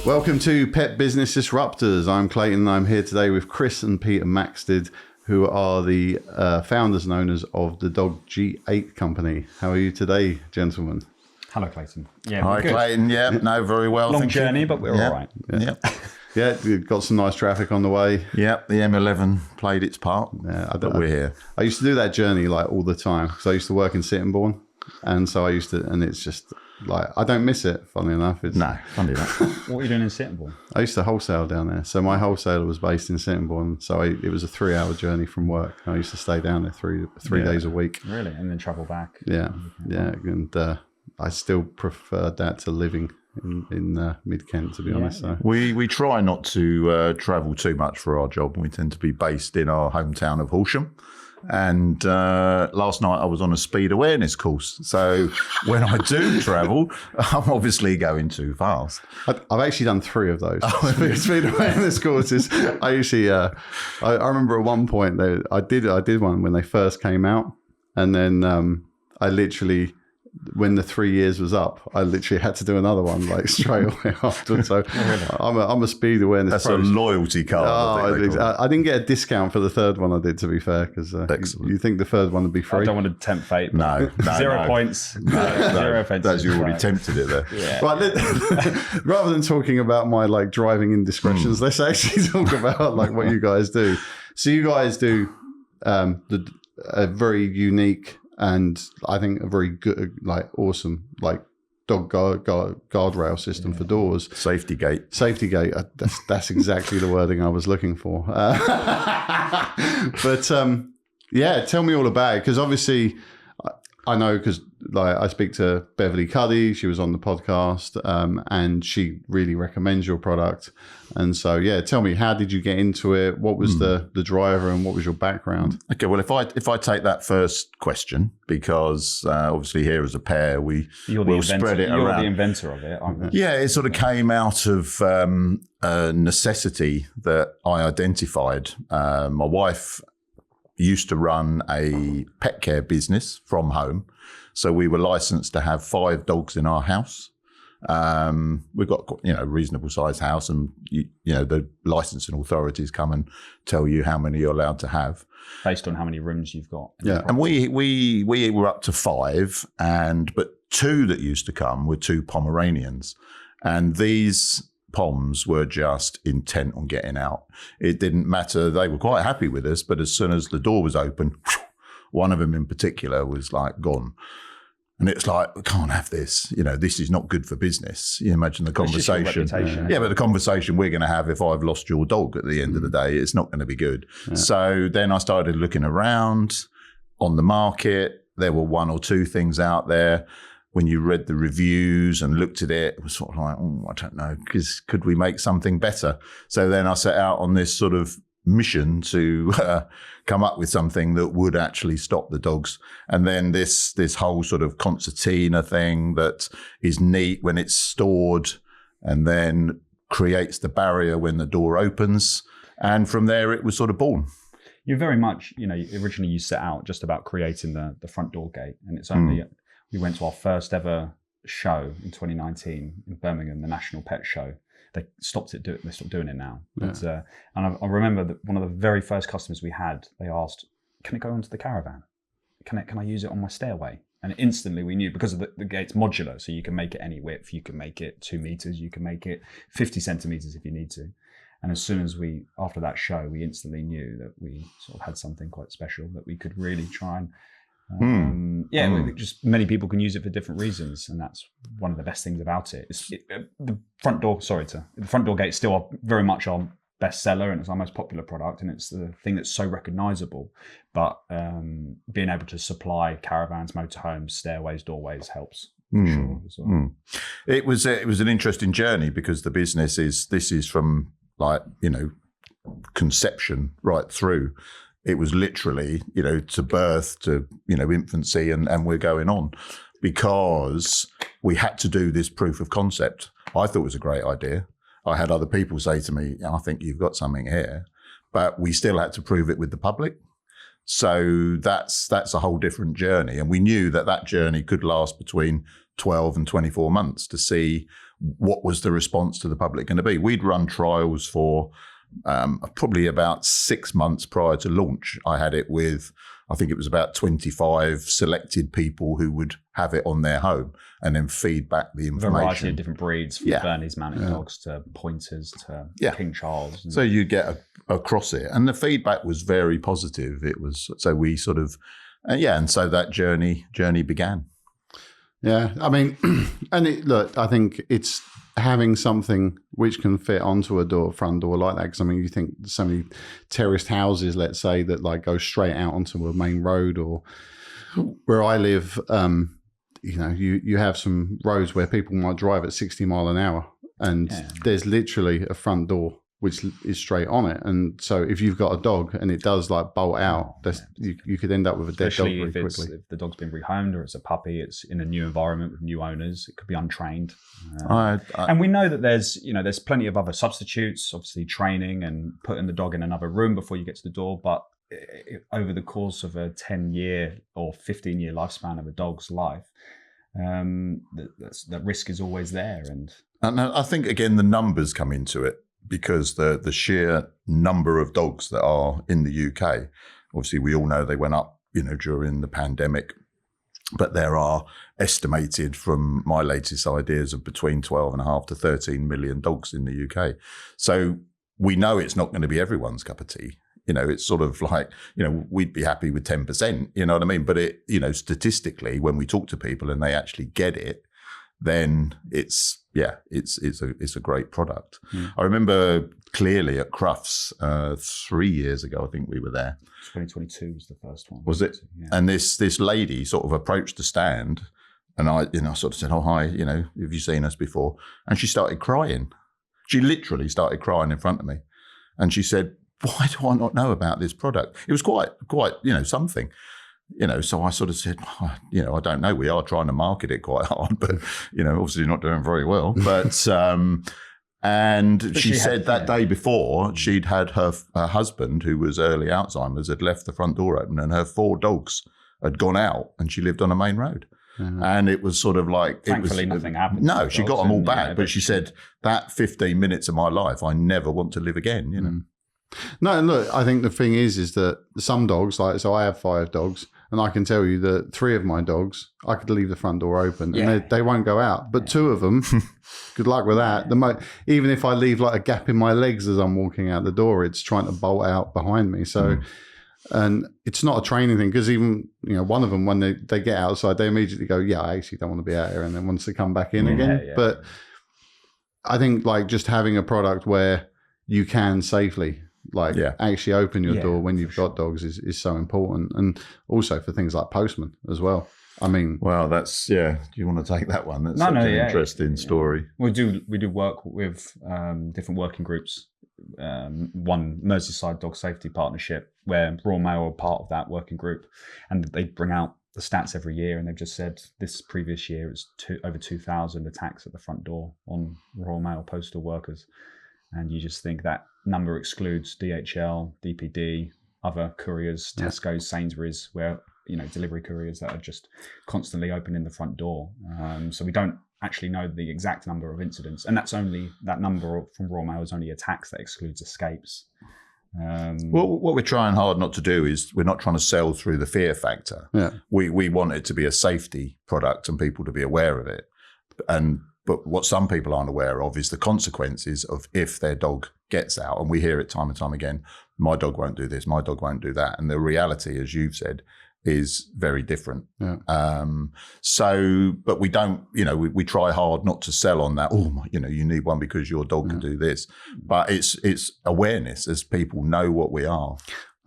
Welcome to Pet Business Disruptors. I'm Clayton and I'm here today with Chris and Peter Maxted, who are the founders and owners of the dog 𝐃𝐈𝐒𝐂𝐋𝐀 company. How are you today, gentlemen? Hello, Clayton. Yeah, hi, Clayton. Yeah, no, very well. Long journey, but we're all right. Yeah. Yeah, we've got some nice traffic on the way. Yeah, the M11 played its part, but we're here. I used to do that journey like all the time because I used to work in Sittingbourne, and so I used to, and it's just like I don't miss it. Funny enough, No, funny enough. What were you doing in Sittingbourne? I used to wholesale down there, so my wholesaler was based in Sittingbourne. So it was a 3-hour journey from work. I used to stay down there three days a week. Really, and then travel back. Yeah, and I still preferred that to living in Mid-Kent, to be honest. So. We try not to travel too much for our job. We tend to be based in our hometown of Horsham. And last night I was on a speed awareness course. So when I do travel, I'm obviously going too fast. I've actually done 3 of those speed awareness courses. I usually, I remember at one point I did one when they first came out, and then I literally, when the 3 years was up, I literally had to do another one like straight away after. So I'm a speed awareness. That's a loyalty card. I didn't get a discount for the 3rd one I did, to be fair, because you think the 3rd one would be free. I don't want to tempt fate. No, 0 points. Zero offences. You already tempted it there. Yeah. Right, rather than talking about my like driving indiscretions, let's actually talk about like what you guys do. So you guys do a very unique and I think a very good, like awesome, like dog guardrail system for doors. Safety gate. Safety gate. That's exactly the wording I was looking for. But yeah, tell me all about it, because obviously I know, because like I speak to Beverly Cuddy, she was on the podcast, and she really recommends your product. And so, yeah, tell me, how did you get into it? What was the driver, and what was your background? Okay, well, if I take that first question, because obviously here as a pair, we'll spread it around. You're the inventor of it, aren't you? Yeah, it sort of came out of a necessity that I identified. My wife used to run a pet care business from home. So we were licensed to have 5 dogs in our house. We've got, a reasonable sized house, and the licensing authorities come and tell you how many you're allowed to have. Based on how many rooms you've got. Yeah. And we were up to 5, but 2 that used to come were 2 Pomeranians. And these Poms were just intent on getting out. It didn't matter. They were quite happy with us, but as soon as the door was open, one of them in particular was like gone. And it's like, we can't have this. This is not good for business. You imagine the conversation. Yeah, but the conversation we're going to have if I've lost your dog at the end of the day, it's not going to be good. Yeah. So then I started looking around on the market. There were 1 or 2 things out there. When you read the reviews and looked at it, it was sort of like, I don't know, because could we make something better? So then I set out on this sort of mission to come up with something that would actually stop the dogs. And then this whole sort of concertina thing that is neat when it's stored and then creates the barrier when the door opens. And from there, it was sort of born. You're very much, originally you set out just about creating the front door gate. And it's only... We went to our first ever show in 2019 in Birmingham, the National Pet Show. They stopped doing it now. Yeah. But, and I remember that one of the very first customers we had, they asked, "Can it go onto the caravan? Can I use it on my stairway?" And instantly we knew, because of the gate's modular, so you can make it any width. You can make it 2 meters. You can make it 50 centimeters if you need to. And as soon as after that show, we instantly knew that we sort of had something quite special that we could really try and just many people can use it for different reasons, and that's one of the best things about it. The front door gate is still very much our best seller, and it's our most popular product, and it's the thing that's so recognizable. But being able to supply caravans, motorhomes, stairways, doorways helps. For sure as well. It was an interesting journey, because the business is from conception right through. It was literally, to birth, to, infancy, and we're going on, because we had to do this proof of concept. I thought it was a great idea. I had other people say to me, "I think you've got something here," but we still had to prove it with the public. So that's a whole different journey. And we knew that journey could last between 12 and 24 months to see what was the response to the public going to be. We'd run trials for probably about 6 months prior to launch. I had it with, I think it was about 25 selected people who would have it on their home and then feed back the information. Variety of different breeds, from Bernese Mountain Dogs to Pointers to King Charles. So you get across it. And the feedback was very positive. It was, so we sort of, and so that journey began. Yeah, I mean, and look, I think it's having something which can fit onto a front door like that. Because I mean, you think so many terraced houses, let's say, that like go straight out onto a main road, or where I live, you have some roads where people might drive at 60 mile an hour, and there's literally a front door which is straight on it. And so if you've got a dog and it does like bolt out, you could end up with a dead dog very quickly. If the dog's been rehomed or it's a puppy, it's in a new environment with new owners, it could be untrained. And we know that there's plenty of other substitutes, obviously training and putting the dog in another room before you get to the door. But over the course of a 10-year or 15-year lifespan of a dog's life, that risk is always there. And I think, again, the numbers come into it, because the sheer number of dogs that are in the UK, obviously we all know they went up, during the pandemic, but there are estimated, from my latest ideas, of between 12.5 to 13 million dogs in the UK. So we know it's not going to be everyone's cup of tea. It's sort of like, we'd be happy with 10%, you know what I mean? But statistically, when we talk to people and they actually get it, then it's a great product. I remember clearly at Crufts 3 years ago, I think we were there. 2022 was the first one. Was it? Yeah. And this lady sort of approached the stand, and I sort of said, "Oh, hi, have you seen us before?" And she started crying. She literally started crying in front of me, and she said, "Why do I not know about this product?" It was quite something. So I sort of said, I don't know. We are trying to market it quite hard, but, obviously not doing very well. But, she said that day before she'd had her husband, who was early Alzheimer's, had left the front door open, and her 4 dogs had gone out, and she lived on a main road. And it was sort of like, thankfully nothing happened. No, she got them all back, but she said that 15 minutes of my life, I never want to live again, No, and look, I think the thing is that some dogs, so I have 5 dogs, and I can tell you that 3 of my dogs, I could leave the front door open and they won't go out. But 2 of them, good luck with that. Even if I leave like a gap in my legs as I'm walking out the door, it's trying to bolt out behind me. So, and it's not a training thing, because even, one of them, when they get outside, they immediately go, I actually don't want to be out here. And then wants to come back in again. Yeah. But I think like just having a product where you can safely actually open your door when you've got dogs is so important. And also for things like postman as well. I mean, well, that's do you want to take that one? That's an interesting story. We do work with different working groups. One Merseyside Dog Safety Partnership, where Royal Mail are part of that working group, and they bring out the stats every year, and they've just said this previous year it was over 2,000 attacks at the front door on Royal Mail postal workers. And you just think that number excludes DHL, DPD, other couriers, Tesco's, Sainsbury's, where, delivery couriers that are just constantly opening the front door. So we don't actually know the exact number of incidents. And that number from Royal Mail is only attacks, that excludes escapes. Well, what we're trying hard not to do is we're not trying to sell through the fear factor. Yeah. We want it to be a safety product and people to be aware of it. But what some people aren't aware of is the consequences of if their dog gets out. And we hear it time and time again, my dog won't do this, my dog won't do that. And the reality, as you've said, is very different. Yeah. But we don't, we try hard not to sell on that, you need one because your dog can do this. But it's awareness, as people know what we are.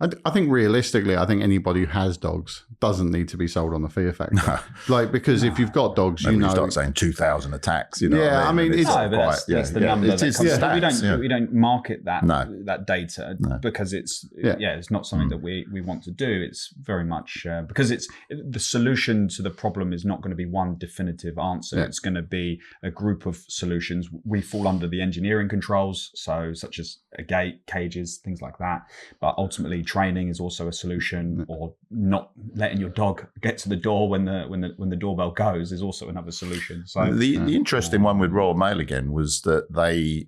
I think realistically, anybody who has dogs doesn't need to be sold on the fear factor. No. Because if you've got dogs, you start saying 2,000 attacks. It's that's the number that comes stats, we don't market that data because it's not something that we want to do. It's very much because it's the solution to the problem is not going to be one definitive answer. It's going to be a group of solutions. We fall under the engineering controls, such as a gate, cages, things like that. But ultimately, retraining is also a solution, or not letting your dog get to the door when the doorbell goes is also another solution. So the interesting one with Royal Mail again was that they,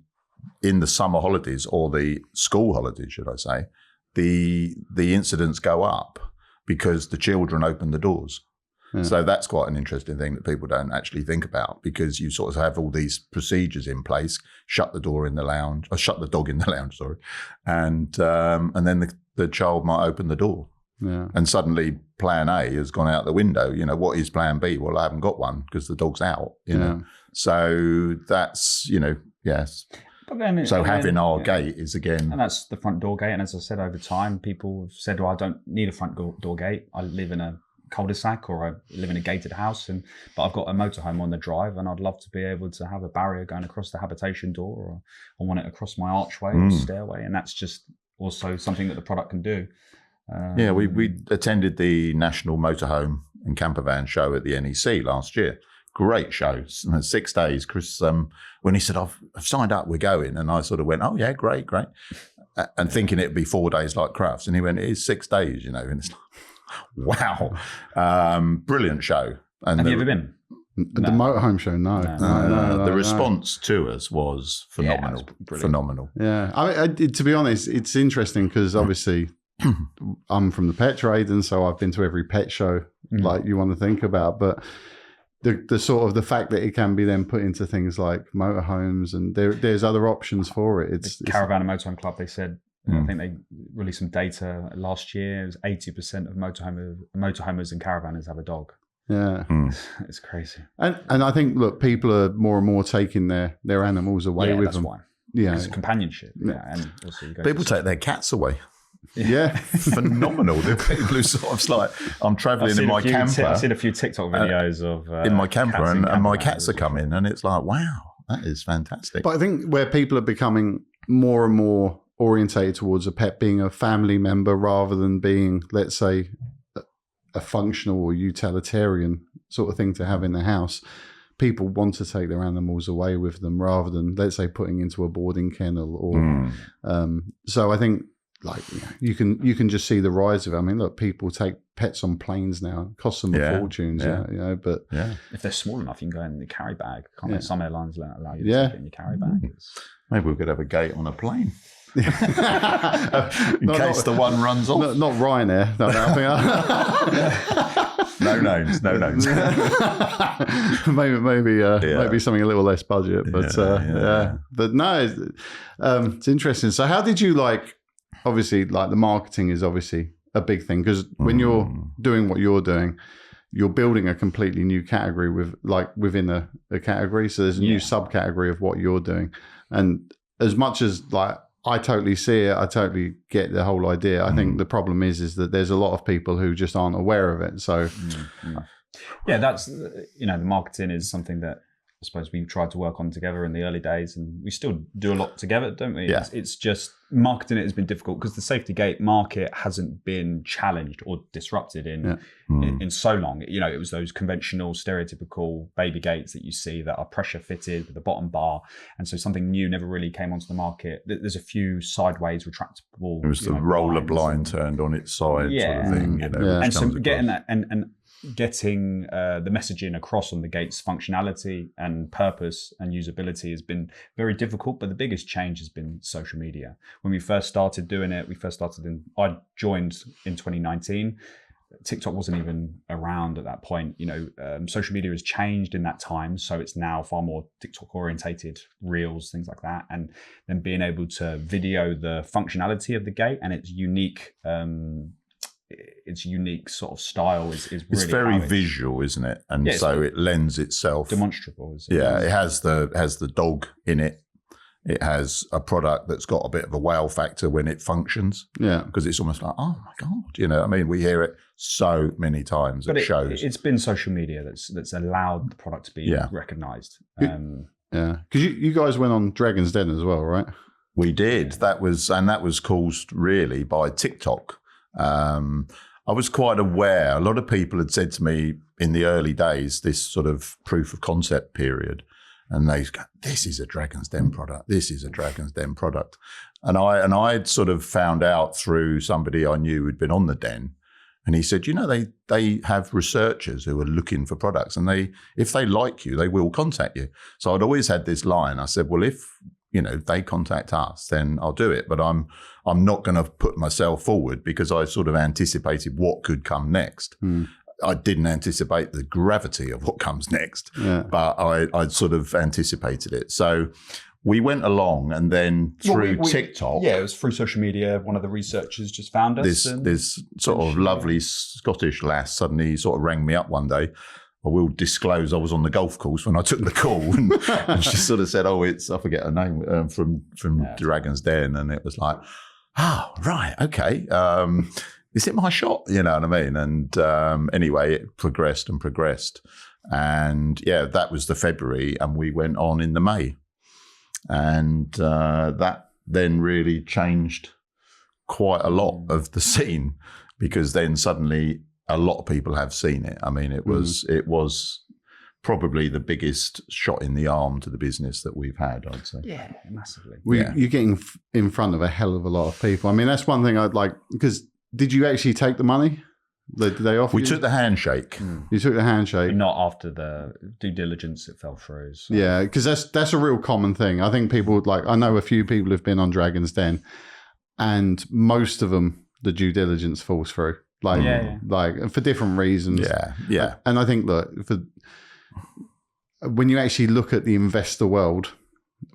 in the summer holidays or the school holidays, should I say, the incidents go up because the children open the doors. Yeah. So that's quite an interesting thing that people don't actually think about, because you sort of have all these procedures in place, shut the door in the lounge, or shut the dog in the lounge, sorry, and then the child might open the door. Yeah. And suddenly plan A has gone out the window. You know, what is plan B? Well, I haven't got one because the dog's out, you know. So that's, you know, yes. But then, so having our gate is again... And that's the front door gate. And as I said, over time, people have said, well, I don't need a front door gate. I live in a cul-de-sac, or I live in a gated house, but I've got a motorhome on the drive, and I'd love to be able to have a barrier going across the habitation door, or I want it across my archway or stairway. And that's just also something that the product can do. Yeah, we attended the National Motorhome and Campervan show at the NEC last year. Great show, 6 days. Chris, when he said, I've signed up, we're going, and I sort of went, oh yeah, great. And thinking it'd be 4 days like Crufts, and he went, it is 6 days, you know, and it's like, wow. Brilliant show. And have you ever been? The motorhome show? No. The response to us was phenomenal. Yeah, phenomenal. Yeah. I to be honest, it's interesting because obviously I'm from the pet trade, and so I've been to every pet show like you want to think about, but the sort of the fact that it can be then put into things like motorhomes, and there's other options for it. It's Caravan and Motorhome Club, they said, I think they released some data last year. It was 80% of motorhomers and caravanners have a dog. Yeah. It's crazy. And I think, look, people are more and more taking their animals away with them. Why. Yeah. It's companionship. Yeah. And also people take their cats away. Yeah. Phenomenal. The people who sort of like, I'm traveling in my camper. I've seen a few TikTok videos of in my camper, and my cats are coming, and it's like, wow, that is fantastic. But I think where people are becoming more and more orientated towards a pet being a family member rather than being, let's say, a functional or utilitarian sort of thing to have in the house. People want to take their animals away with them rather than, let's say, putting into a boarding kennel or so I think, like, you can just see the rise of it. I mean, look, people take pets on planes now. It costs them fortunes, you know, but if they're small enough, you can go in the carry bag. Some airlines allow you to take it in your carry bag. Maybe we could have a gate on a plane. In case the one runs off. Not Ryanair. No names. maybe something a little less budget, but but no, it's interesting. So how did you, like, obviously, like, the marketing is obviously a big thing, because when you're doing what you're doing, you're building a completely new category within a category. So there's a new subcategory of what you're doing. And as much as, like, I totally see it, I totally get the whole idea. I think the problem is that there's a lot of people who just aren't aware of it. So that's, the marketing is something that I suppose we tried to work on together in the early days, and we still do a lot together, don't we? Yeah. It's just marketing it has been difficult because the safety gate market hasn't been challenged or disrupted in so long. You know, it was those conventional, stereotypical baby gates that you see that are pressure fitted with the bottom bar, and so something new never really came onto the market. There's a few sideways retractable. It was the roller blind turned on its side, sort of thing. You know, and so getting that and getting the messaging across on the gate's functionality and purpose and usability has been very difficult, but the biggest change has been social media. When we first started doing it, I joined in 2019. TikTok wasn't even around at that point. Social media has changed in that time, so it's now far more TikTok orientated, reels, things like that, and then being able to video the functionality of the gate and its unique sort of style is really, it's very visual, isn't it? And so it lends itself demonstrable. It has the dog in it. It has a product that's got a bit of a wow factor when it functions. Yeah, because it's almost like, oh my god, I mean, we hear it so many times at shows. It's been social media that's allowed the product to be recognised. Because you guys went on Dragon's Den as well, right? We did. That was caused really by TikTok. I was quite aware. A lot of people had said to me in the early days, this sort of proof of concept period, And they go, this is a Dragon's Den product. This is a Dragon's Den product. And I'd sort of found out through somebody I knew who'd been on the Den. And he said, they have researchers who are looking for products, and if they like you, they will contact you. So I'd always had this line. I said, well, if they contact us, then I'll do it. But I'm not going to put myself forward because I sort of anticipated what could come next. I didn't anticipate the gravity of what comes next, but I'd sort of anticipated it. So we went along, and then through TikTok. Yeah, it was through social media. One of the researchers just found us. This sort of lovely Scottish lass suddenly sort of rang me up one day. I will disclose I was on the golf course when I took the call, and she sort of said, I forget her name, from Dragon's Den. And it was like, oh, right, okay. Is it my shot? You know what I mean? And anyway, it progressed. And that was the February, and we went on in the May. And that then really changed quite a lot of the scene, because then suddenly a lot of people have seen it. I mean, it was probably the biggest shot in the arm to the business that we've had, I'd say. Yeah, massively. You're getting in front of a hell of a lot of people. I mean, that's one thing I'd like, because did you actually take the money? Did they offer We took the handshake. You took the handshake. Not after the due diligence, it fell through. So. Yeah, because that's a real common thing. I think people I know a few people who've been on Dragon's Den, and most of them, the due diligence falls through. Like for different reasons. Yeah. And I think that when you actually look at the investor world,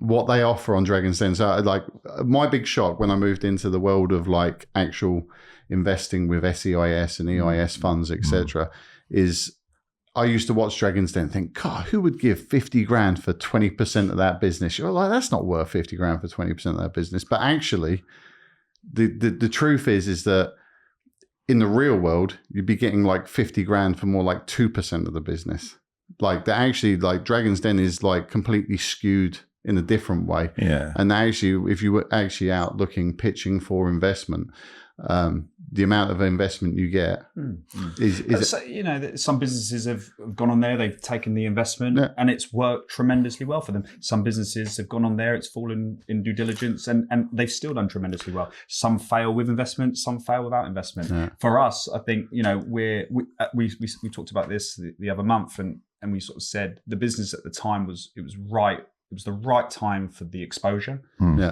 what they offer on Dragon's Den, so like my big shock when I moved into the world of like actual investing with SEIS and EIS funds, etc., is I used to watch Dragon's Den and think, God, who would give 50 grand for 20% of that business? You're like, that's not worth 50 grand for 20% of that business. But actually, the truth is that in the real world, you'd be getting like 50 grand for more like 2% of the business. Like that actually, like Dragon's Den is like completely skewed in a different way. Yeah. And actually, if you were actually out looking, pitching for investment, the amount of investment you get is so, some businesses have gone on there, they've taken the investment and it's worked tremendously well for them. Some businesses have gone on there, it's fallen in due diligence and they've still done tremendously well. Some fail with investment, some fail without investment. Yeah. For us, I think, we talked about this the other month and we sort of said the business at the time was right. It was the right time for the exposure.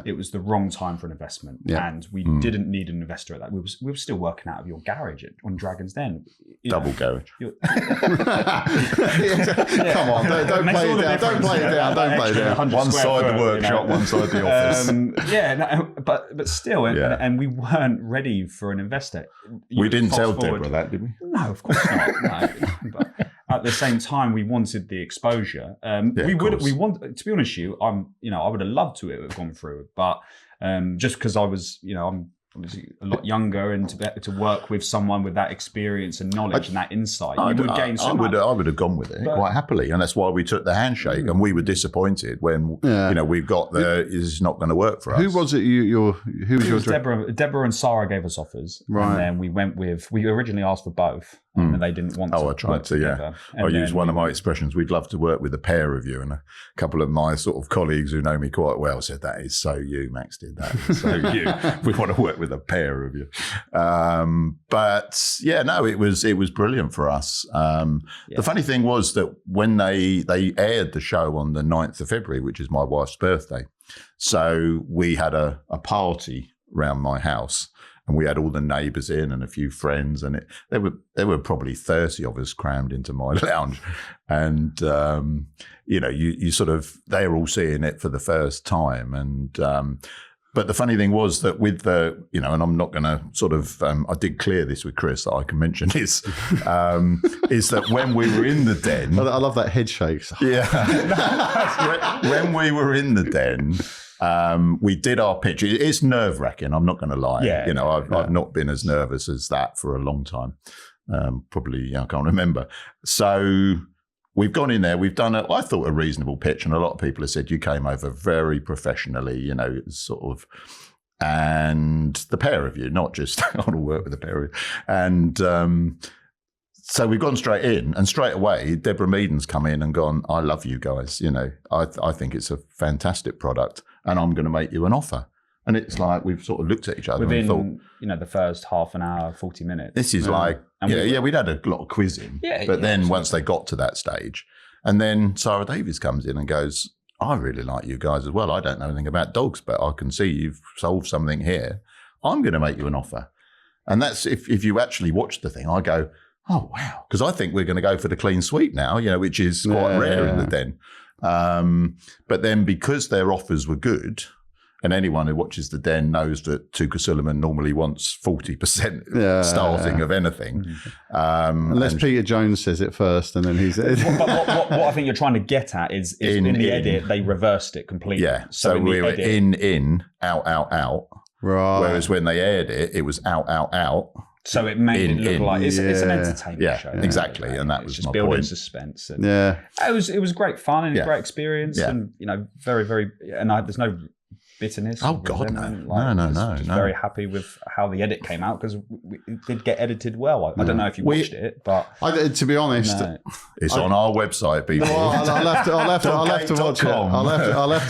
It was the wrong time for an investment. And we didn't need an investor at that. We were still working out of your garage on Dragon's Den. Double garage. Come on, don't play it down. Don't play it down. One side the workshop, one side the office. But still, and we weren't ready for an investor. We didn't tell Deborah that, did we? No, of course not. No. But at the same time, we wanted the exposure. We want to be honest with you. I would have loved to have gone through, but just because I was, I'm obviously a lot younger, and to work with someone with that experience and knowledge and that insight, you would gain so much. I would have gone with it quite happily, and that's why we took the handshake. And we were disappointed when we've got this is not going to work for us. Who was it? Who was your Deborah and Sarah gave us offers, right? And then we originally asked for both. And they didn't want to. I tried to, I used one of my expressions. We'd love to work with a pair of you. And a couple of my sort of colleagues who know me quite well said, that is so you, Max did that. Is so you. We want to work with a pair of you. It was brilliant for us. The funny thing was that when they aired the show on the 9th of February, which is my wife's birthday, so we had a party around my house. And we had all the neighbours in and a few friends, and there were probably 30 of us crammed into my lounge. And you sort of, they were all seeing it for the first time. And but the funny thing was that with the, and I'm not going to sort of, I did clear this with Chris that I can mention this, is that when we were in the den, I love that head shakes. Yeah, when we were in the den. We did our pitch. It's nerve-wracking, I'm not going to lie. I've not been as nervous as that for a long time. Probably, I can't remember. So we've gone in there. We've done, I thought, a reasonable pitch. And a lot of people have said, you came over very professionally, sort of. And the pair of you, not just, I want to work with the pair of you. And So we've gone straight in, and straight away, Deborah Meaden's come in and gone, I love you guys. You know, I think it's a fantastic product, and I'm going to make you an offer. And it's like we've sort of looked at each other within, and thought, you know, the first half an hour, 40 minutes. this is like, we'd had a lot of quizzing. But then once they got to that stage, and then Sarah Davies comes in and goes, I really like you guys as well. I don't know anything about dogs, but I can see you've solved something here. I'm going to make you an offer. And that's, if you actually watch the thing, I go, oh, wow. Because I think we're going to go for the clean sweep now, you know, which is quite rare in the den. But then because their offers were good, and anyone who watches the den knows that 𝐃𝐈𝐒𝐂𝐂𝐀𝐈𝐌𝐿𝐿 Suleiman normally wants 40% starting of anything. Unless Peter Jones says it first, and then he's... what I think you're trying to get at is in the edit, they reversed it completely. Yeah, so we were in, out, out. Right. Whereas when they aired it, it was out. So it made it look like it's an entertainment show. Yeah, exactly. And that was just my building point. suspense. And Yeah. It was great fun and a great experience, and you know, very, very. And there's no bitterness. Oh God, no. Just very happy with how the edit came out, because it did get edited well. I don't know if you watched it, but to be honest, it's on our website, people. Well, I'll have to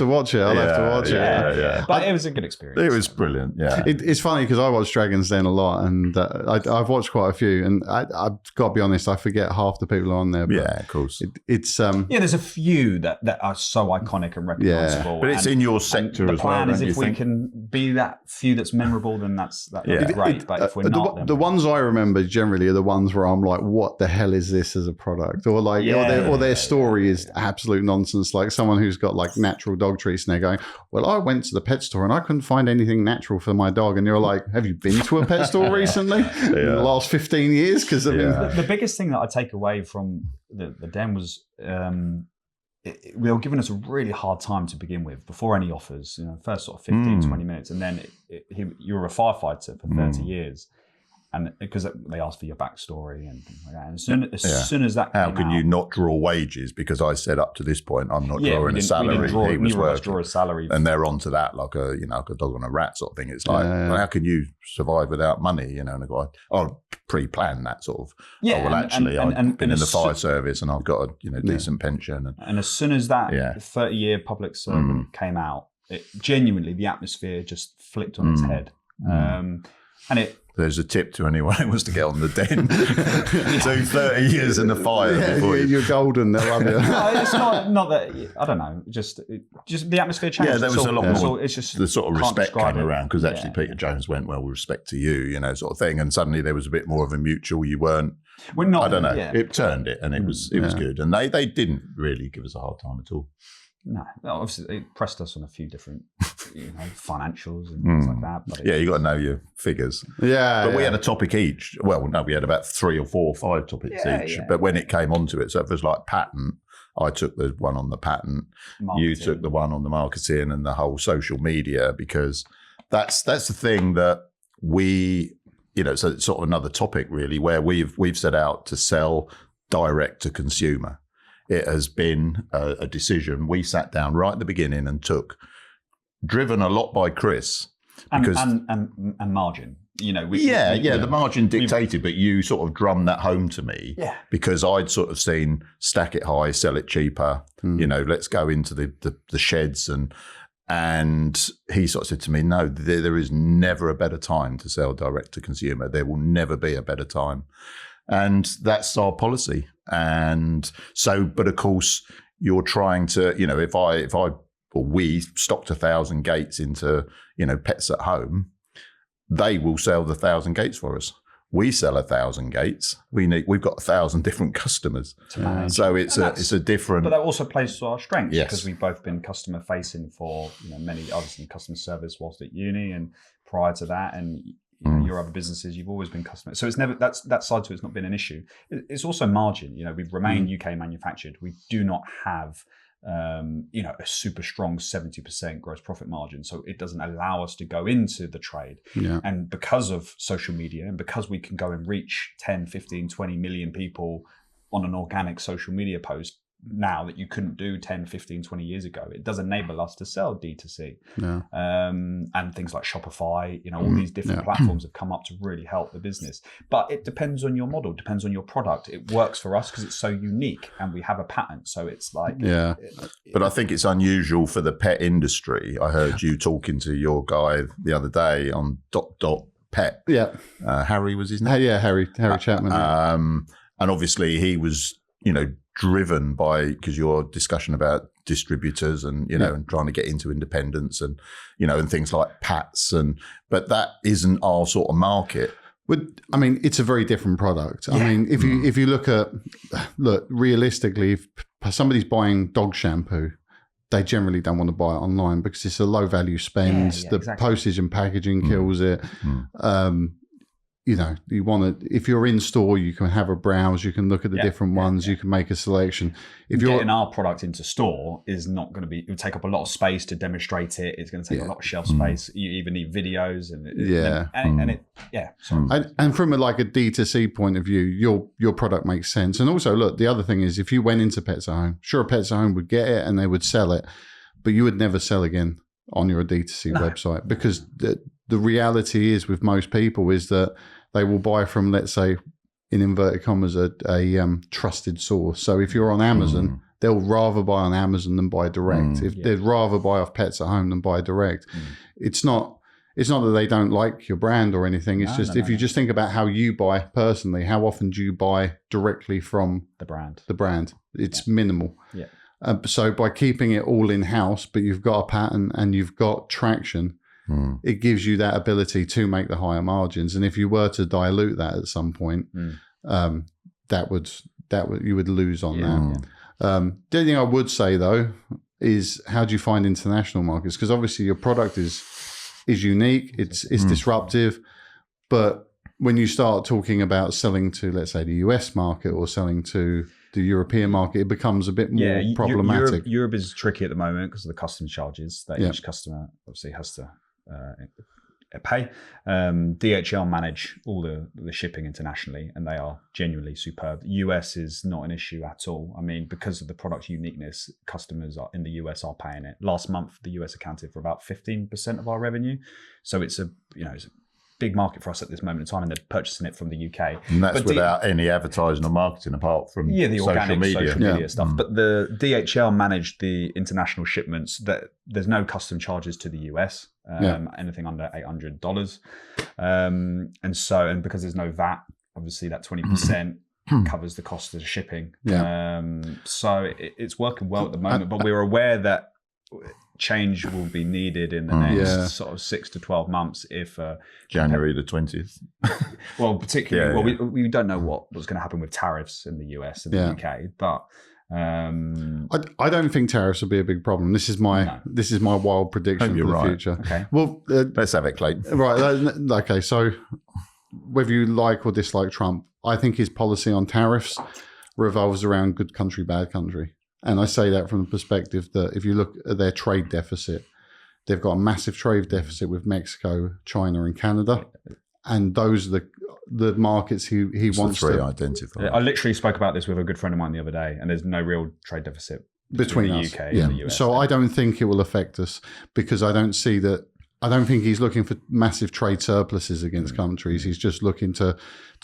watch it. I'll have to watch it. Yeah. But it was a good experience. It was brilliant. Yeah, it's funny because I watch Dragon's Den a lot, and I've watched quite a few, and I've got to be honest, I forget half the people on there. But of course. It's there's a few that are so iconic and recognizable. But it's in your sector as well. Is if we can be that few that's memorable, then that'd be great. But if we're not, the ones I remember generally are the ones where I'm like, "What the hell is this as a product?" Or like, or their story is absolute nonsense. Like someone who's got like natural dog treats, and they're going, "Well, I went to the pet store and I couldn't find anything natural for my dog." And you're like, "Have you been to a pet store recently in the last 15 years?" Because the biggest thing that I take away from the den was. They were giving us a really hard time to begin with before any offers, you know, first sort of 15, 20 minutes. And then you were a firefighter for 30 years. And because they asked for your backstory and things like that. And as soon as that How can you not draw wages? Because I said up to this point, I'm not drawing a salary. He was working. Draw a salary. And they're onto that like a dog on a rat sort of thing. It's like, well, how can you survive without money? You know, and I go, I'll pre-plan that sort of. I've been in the fire service and I've got a decent pension. And as soon as that 30-year public servant came out, genuinely the atmosphere just flipped on its head. There's a tip to anyone who wants to get on the den. So 30 years in the fire. You're golden. They'll love you. No, it's not that. I don't know. Just the atmosphere changed. Yeah, there was a lot more. It's just the sort of respect came around because actually Peter Jones went, well, with respect to you, sort of thing. And suddenly there was a bit more of a mutual. You weren't. We're not. I don't know. Yeah. It turned it, and it was good. And they didn't really give us a hard time at all. No, obviously it pressed us on a few different, financials and things like that. But you got to know your figures. Yeah, but we had a topic each. Well, no, we had about 3 or 4 or 5 topics each. Yeah. But when it came onto it, so if it was like patent, I took the one on the patent. Marketing. You took the one on the marketing and the whole social media, because that's the thing that we, so it's sort of another topic really, where we've set out to sell direct to consumer. It has been a decision we sat down right at the beginning and took, driven a lot by Chris. Because, and margin. The margin dictated, but you sort of drummed that home to me. Yeah. Because I'd sort of seen stack it high, sell it cheaper, let's go into the sheds. And he sort of said to me, no, there is never a better time to sell direct to consumer. There will never be a better time. And that's our policy. And so, but of course, you're trying to, if we stocked 1,000 gates into, Pets at Home, they will sell the 1,000 gates for us. We sell 1,000 gates. We've got 1,000 different customers. So it's a different. But that also plays to our strengths, yes. Because we've both been customer facing for many, obviously customer service whilst at uni and prior to that, and your other businesses, you've always been customer. So it's never that side to it's not been an issue. It's also margin. We've remained UK manufactured. We do not have a super strong 70% gross profit margin. So it doesn't allow us to go into the trade. Yeah. And because of social media and because we can go and reach 10, 15, 20 million people on an organic social media post, now that you couldn't do 10, 15, 20 years ago. It does enable us to sell D2C. Yeah. And things like Shopify, all these different platforms have come up to really help the business. But it depends on your model, depends on your product. It works for us because it's so unique and we have a patent. So it's like... Yeah. But I think it's unusual for the pet industry. I heard you talking to your guy the other day on Pet. Yeah. Harry was his name? Yeah, Harry Chapman. And obviously he was, driven by, because your discussion about distributors and, and trying to get into independence and, and things like PATs. But that isn't our sort of market. I mean, it's a very different product. Yeah. I mean, if you look realistically, if somebody's buying dog shampoo, they generally don't want to buy it online because it's a low value spend. Exactly. Postage and packaging kills it. You want to, if you're in store, you can have a browse, you can look at the different ones, you can make a selection. If you're getting our product into store is not going to be, it would take up a lot of space to demonstrate it. It's going to take a lot of shelf space. You even need videos and from a D2C point of view, your product makes sense. And also, look, the other thing is if you went into Pets at Home, sure, Pets at Home would get it and they would sell it, but you would never sell again on your D2C website because the reality is with most people is that they will buy from, let's say, in inverted commas, a trusted source. So if you're on Amazon, they'll rather buy on Amazon than buy direct. They'd rather buy off Pets at Home than buy direct. It's not that they don't like your brand or anything. It's if you just think about how you buy personally, how often do you buy directly from the brand? It's minimal. Yeah. So by keeping it all in-house, but you've got a patent and you've got traction, it gives you that ability to make the higher margins. And if you were to dilute that at some point, that would you would lose on that. The only thing I would say though is how do you find international markets? Because obviously your product is unique, it's disruptive, but when you start talking about selling to, let's say, the US market or selling to the European market, it becomes a bit more problematic. Europe is tricky at the moment because of the customs charges that each customer obviously has to pay. DHL manage all the shipping internationally, and they are genuinely superb. US is not an issue at all. I mean, because of the product uniqueness, customers in the US are paying it. Last month, the US accounted for about 15% of our revenue, so it's a big market for us at this moment in time, and they're purchasing it from the UK. And that's without any advertising or marketing apart from the organic social media stuff. Mm. But the DHL managed the international shipments. That there's no custom charges to the US, anything under $800. And because there's no VAT, obviously that 20% covers the cost of the shipping. So it's working well at the moment, but we're aware that change will be needed in the next sort of 6 to 12 months if January the 20th. Well, particularly, we don't know what's going to happen with tariffs in the US and the UK, but I don't think tariffs will be a big problem. This is my wild prediction for the future. Okay. Well, let's have it, Clayton. Right. Okay. So whether you like or dislike Trump, I think his policy on tariffs revolves around good country, bad country. And I say that from the perspective that if you look at their trade deficit, they've got a massive trade deficit with Mexico, China, and Canada. And those are the markets he wants to identify. I literally spoke about this with a good friend of mine the other day, and there's no real trade deficit between the UK and the US. So I don't think it will affect us because I don't think he's looking for massive trade surpluses against countries. He's just looking to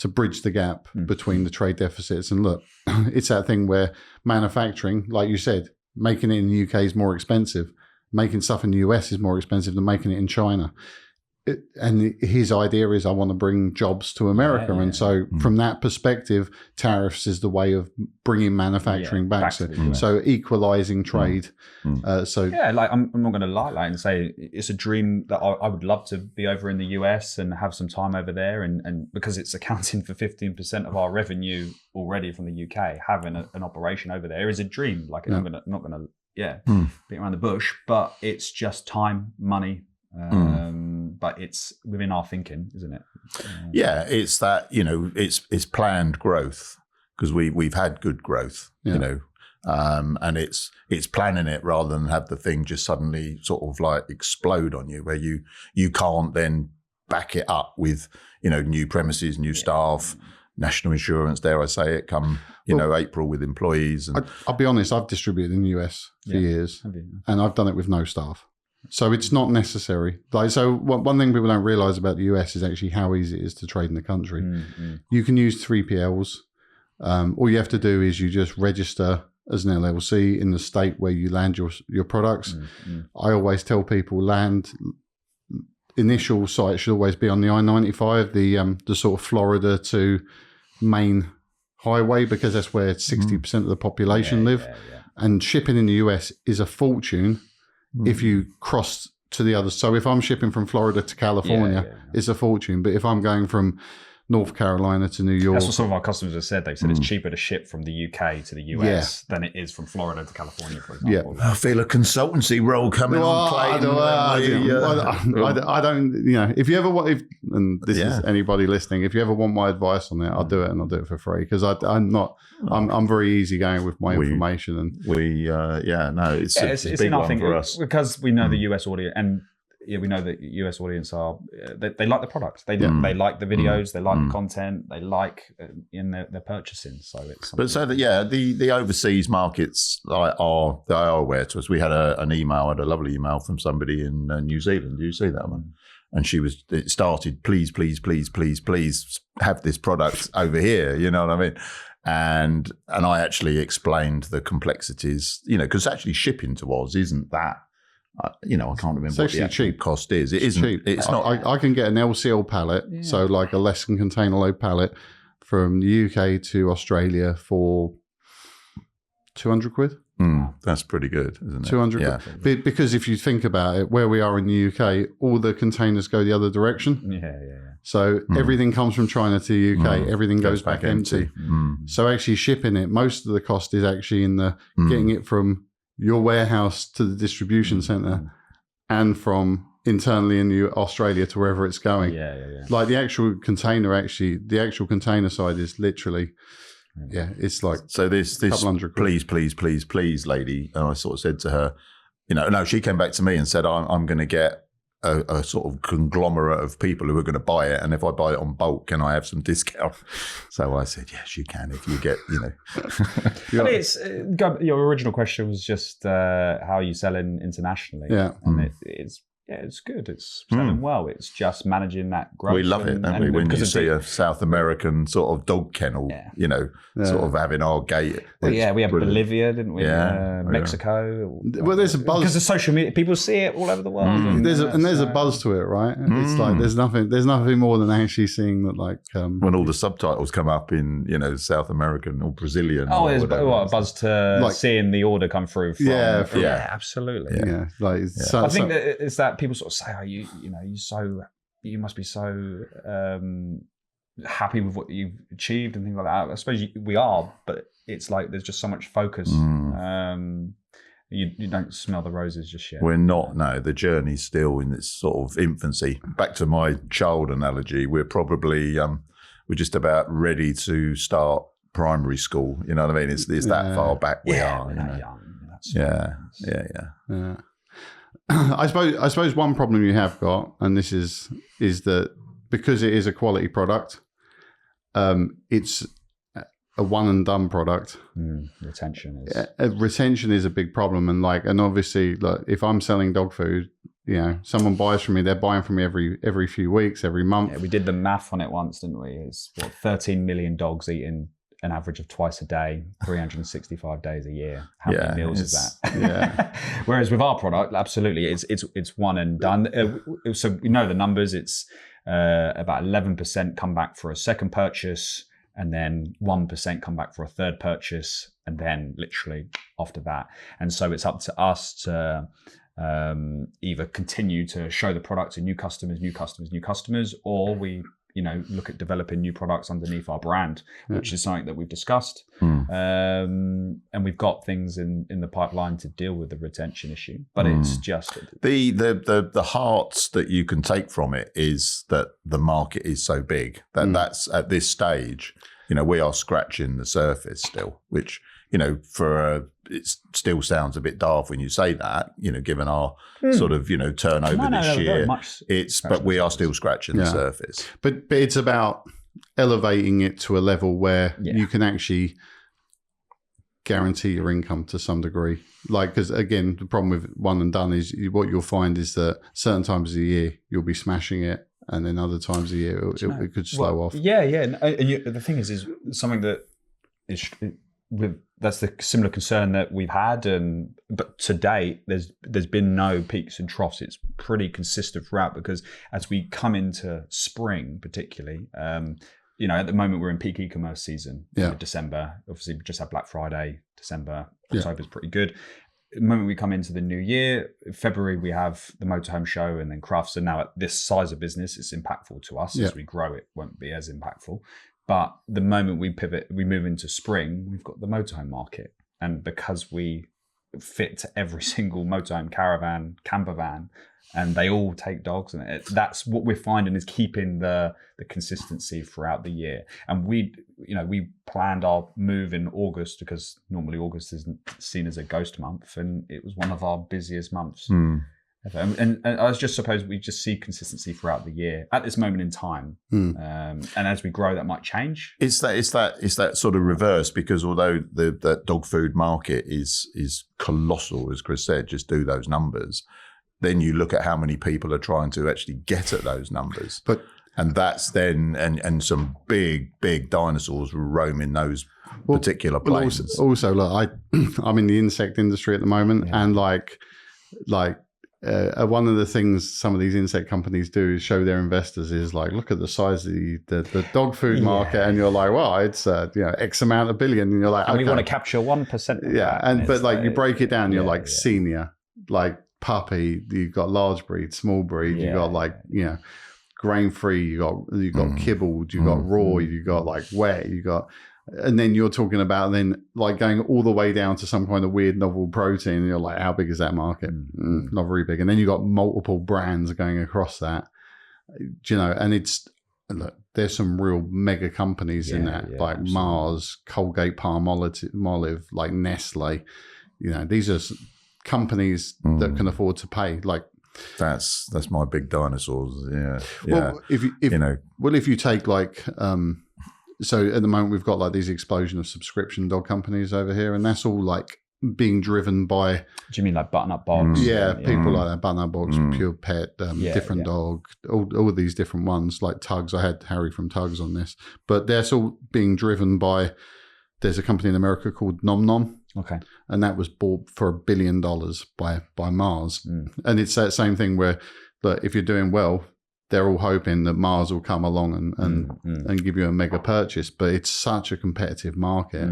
bridge the gap between the trade deficits. And look, it's that thing where manufacturing, like you said, making it in the UK is more expensive. Making stuff in the US is more expensive than making it in China. And his idea is I want to bring jobs to America. And so from that perspective, tariffs is the way of bringing manufacturing back. So equalizing trade. I'm not going to lie and say it's a dream that I would love to be over in the US and have some time over there. And because it's accounting for 15% of our revenue already from the UK, having an operation over there is a dream. Like I'm not going to beat around the bush, but it's just time, money. But it's within our thinking, isn't it? It's that, it's planned growth because we've had good growth, and it's planning it rather than have the thing just suddenly sort of like explode on you where you can't then back it up with, new premises, new staff, national insurance, dare I say it, come April with employees. And I'll be honest, I've distributed in the US for years, and I've done it with no staff. So it's not necessary. So one thing people don't realise about the US is actually how easy it is to trade in the country. You can use 3PLs. All you have to do is you just register as an LLC in the state where you land your products. I always tell people initial site should always be on the I-95, the sort of Florida to Maine highway, because that's where 60% of the population live. And shipping in the US is a fortune if you cross to the other. So if I'm shipping from Florida to California, it's a fortune. But if I'm going from North Carolina to New York. That's what some of our customers have said. They've said it's cheaper to ship from the UK to the US than it is from Florida to California, for example. I feel a consultancy role coming on plane. I don't, if you ever want, and this is anybody listening, if you ever want my advice on it, I'll do it, and I'll do it for free, because I'm very easygoing with my information. And it's a big one for us. Because we know the US audience, and we know that US audience are they like the product. They like the videos. They like the content. They like in their purchasing. So it's. But so that the overseas markets are aware to us. We had a lovely email from somebody in New Zealand. Do you see that one? And it started, please have this product over here. You know what I mean? And I actually explained the complexities. Because actually shipping to Oz isn't that. I can't remember what the actual cost is. It isn't. Cheap. It's not. I can get an LCL pallet, so like a less than container load pallet, from the UK to Australia for 200 quid. That's pretty good, isn't it? 200 quid. Because if you think about it, where we are in the UK, all the containers go the other direction. So everything comes from China to the UK. Everything goes back empty. So actually shipping it, most of the cost is actually in the getting it from your warehouse to the distribution center, and from internally in Australia to wherever it's going. Like the actual container side is literally, it's like so. This please, lady. And I sort of said to her, no, she came back to me and said, I'm going to get a sort of conglomerate of people who are going to buy it, and if I buy it on bulk, can I have some discount? So I said, yes, you can, if you get, It's your original question was just how are you selling internationally? And it's good. It's selling well. It's just managing that growth. We love it, don't we? When you see a South American sort of dog kennel, sort of having our gate. We had Bolivia, didn't we? Mexico. Well, there's a buzz because of social media. People see it all over the world. There's a buzz to it, right? It's like there's nothing more than actually seeing that, like when all the subtitles come up in South American or Brazilian. Oh, there's a buzz to seeing the order come through. Absolutely. I think that it's that. People sort of say, you must be so happy with what you've achieved and things like that. I suppose we are, but it's like there's just so much focus. You don't smell the roses just yet. We're not. No, the journey's still in its sort of infancy. Back to my child analogy, we're probably we're just about ready to start primary school. You know what I mean? It's that far back we are. We're not young. Yeah. I suppose one problem you have got, and this is that because it is a quality product, it's a one and done product. Retention is a big problem, and obviously, like, if I'm selling dog food, someone buys from me, they're buying from me every few weeks, every month. Yeah, we did the math on it once, didn't we? It's 13 million dogs eating an average of twice a day, 365 days a year. How many meals is that? Whereas with our product, absolutely, it's one and done. So we know the numbers. It's about 11% come back for a second purchase, and then 1% come back for a third purchase, and then literally after that. And so it's up to us to either continue to show the product to new customers, or we look at developing new products underneath our brand, which is something that we've discussed. And we've got things in the pipeline to deal with the retention issue. But it's just the heart that you can take from it is that the market is so big that that's at this stage, we are scratching the surface still, which it still sounds a bit daft when you say that, given our sort of, turnover this year. But we are still scratching the surface. But it's about elevating it to a level where Yeah. you can actually guarantee your income to some degree. Like, because again, the problem with one and done is what you'll find is that certain times of the year you'll be smashing it, and then other times of the year it could slow off. Yeah, yeah. And the thing is something that is that's the similar concern that we've had, but to date there's been no peaks and troughs. It's pretty consistent throughout, because as we come into spring, particularly, at the moment we're in peak e-commerce season. December, obviously we just had Black Friday. December, October's pretty good. The moment we come into the new year, February, we have the motorhome show and then crafts. And now at this size of business, it's impactful to us. As we grow, it won't be as impactful. But the moment we pivot, we move into spring, we've got the motorhome market. And because we fit to every single motorhome, caravan, camper van, and they all take dogs, and that's what we're finding is keeping the consistency throughout the year. And we planned our move in August, because normally August isn't seen as a ghost month, and it was one of our busiest months. And I just suppose we just see consistency throughout the year at this moment in time. And as we grow, that might change. It's that sort of reverse, because although the dog food market is colossal, as Chris said, just do those numbers. Then you look at how many people are trying to actually get at those numbers. And that's then, and some big dinosaurs roaming those particular places. Also, look, I'm in the insect industry at the moment, and one of the things some of these insect companies do is show their investors is like, look at the size of the dog food market, and you're like, well, it's X amount of billion, and you're like, and okay. we want to capture 1%. But you break it down, you're senior, like puppy, you've got large breed, small breed, you got grain free, you got kibbled, you got raw, you got wet, and then you're talking about going all the way down to some kind of weird novel protein, and you're like, how big is that market? Not very big. And then you got multiple brands going across that, and there's some real mega companies in that, absolutely. Mars, Colgate, Palmolive, like Nestle. These are companies that can afford to pay. That's my big dinosaurs. Well, if you take so at the moment we've got these explosion of subscription dog companies over here, and that's all being driven by. Do you mean like Button Up Box? People like that, Button Up Box, Pure Pet, Different Dog, all of these different ones, like Tugs. I had Harry from Tugs on this, but that's all being driven by. There's a company in America called Nom Nom. Okay. And that was bought for $1 billion by Mars. And it's that same thing where if you're doing well, they're all hoping that Mars will come along and give you a mega purchase. But it's such a competitive market.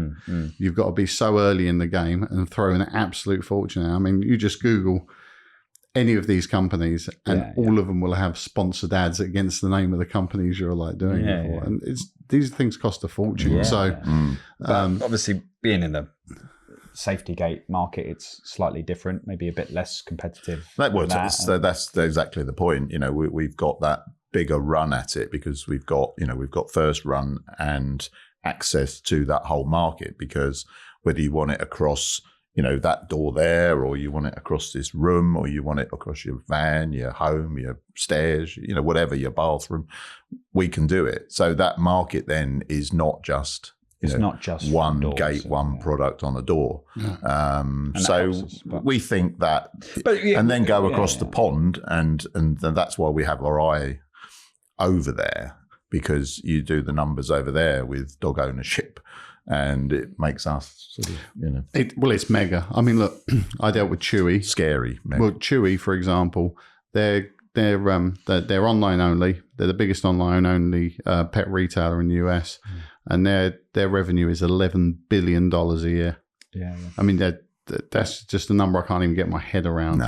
You've got to be so early in the game and throw an absolute fortune out. I mean, you just Google any of these companies and all of them will have sponsored ads against the name of the companies you're doing it for. And these things cost a fortune. But obviously being in the safety gate market, it's slightly different, maybe a bit less competitive. That's exactly the point. We've got that bigger run at it because we've got first run and access to that whole market, because whether you want it across that door there, or you want it across this room, or you want it across your van, your home, your stairs, whatever, your bathroom, we can do it. So that market then is not just not just one doors, gate, one product on a door. We think that, and then go across the pond, and that's why we have our eye over there, because you do the numbers over there with dog ownership, and it makes us sort of, it's mega. I mean, look, I dealt with Chewy. Scary. Mega. Well, Chewy, for example, they're online only. They're the biggest online only pet retailer in the US. And their revenue is $11 billion a year. I mean, that's just a number I can't even get my head around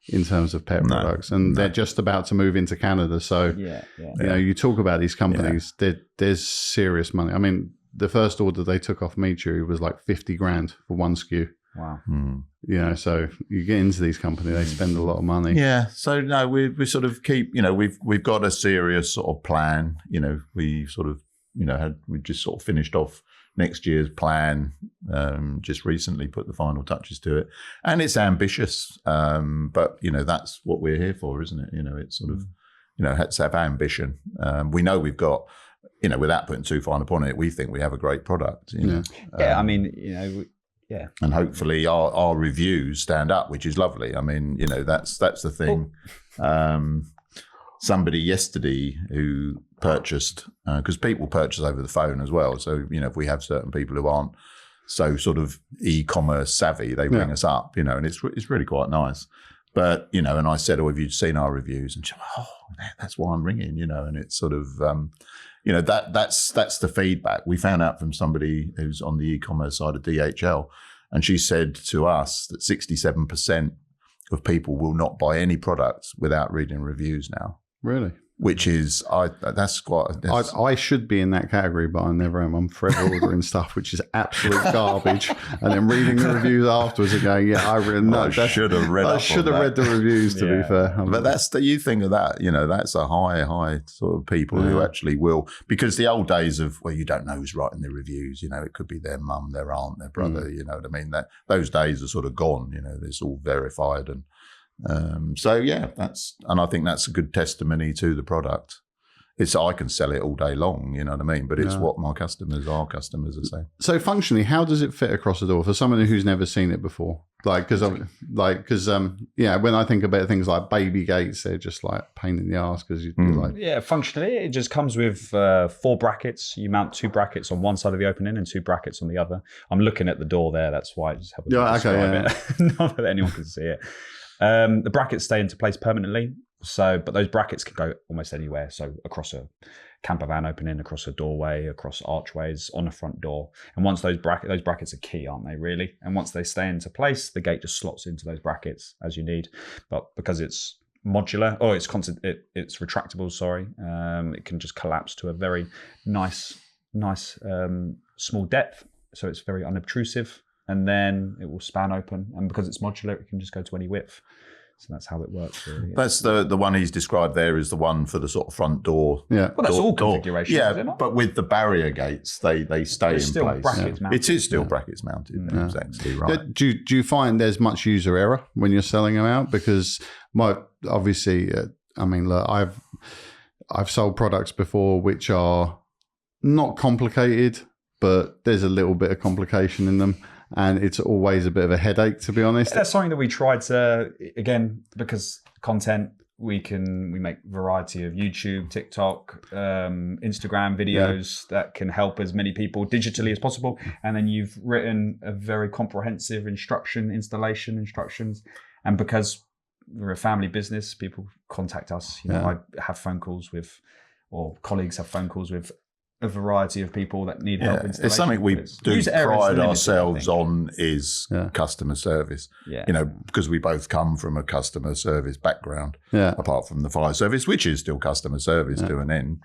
in terms of pet products. And they're just about to move into Canada. So, you talk about these companies, there's serious money. I mean, the first order they took off me, Chewy, was like $50,000 for one SKU. Wow. So you get into these companies, they spend a lot of money. Yeah. So no, we sort of keep, we've got a serious sort of plan. We sort of, we just sort of finished off next year's plan, just recently put the final touches to it, and it's ambitious, but that's what we're here for, isn't it? It's sort of, let's have ambition. We know we've got without putting too fine upon it, we think we have a great product. Yeah, I mean, yeah. And hopefully our reviews stand up, which is lovely. I mean, that's the thing. Somebody yesterday who purchased, because people purchase over the phone as well. So, if we have certain people who aren't so sort of e-commerce savvy, they bring us up, and it's really quite nice. But, and I said, have you seen our reviews? And she went, that's why I'm ringing, and it's sort of, that's the feedback. We found out from somebody who's on the e-commerce side of DHL, and she said to us that 67% of people will not buy any products without reading reviews now. Really? Which is, I should be in that category, but I never am. I'm forever ordering stuff which is absolute garbage, and then reading the reviews afterwards and going, I should have read. I should have read the reviews. To be fair, but you think of that, that's a high sort of people who actually will, because the old days of you don't know who's writing the reviews. It could be their mum, their aunt, their brother. You know what I mean? That those days are sort of gone. It's all verified and. And I think that's a good testimony to the product. I can sell it all day long, you know what I mean? But it's what our customers are saying. So functionally, how does it fit across the door for someone who's never seen it before? Because when I think about things like baby gates, they're just like pain in the ass because functionally it just comes with 4 brackets. You mount 2 brackets on one side of the opening and 2 brackets on the other. I'm looking at the door there. That's why I just have it. Not that anyone can see it. The brackets stay into place permanently. But those brackets can go almost anywhere. So across a camper van opening, across a doorway, across archways, on a front door. And once those brackets are key, aren't they, really? And once they stay into place, the gate just slots into those brackets as you need. But because it's modular, it's retractable, sorry. It can just collapse to a very nice small depth. So it's very unobtrusive. And then it will span open. And because it's modular, it can just go to any width. So that's how it works, really. That's the one he's described there is the one for the sort of front door. Yeah. Well, that's all configurations, yeah, is it not? but with the barrier gates, they stay in still place. Brackets mounted. It is still brackets mounted. Yeah. Exactly right. Do you find there's much user error when you're selling them out? Because look, I've sold products before which are not complicated, but there's a little bit of complication in them. And it's always a bit of a headache, to be honest. That's something that we tried to, again, because content, we make variety of YouTube, TikTok, Instagram videos that can help as many people digitally as possible. And then you've written a very comprehensive installation instructions. And because we're a family business, people contact us. I have phone calls or colleagues have phone calls with a variety of people that need help installation. It's something we do pride ourselves on is customer service. Yeah. Because we both come from a customer service background, apart from the fire service, which is still customer service to an end.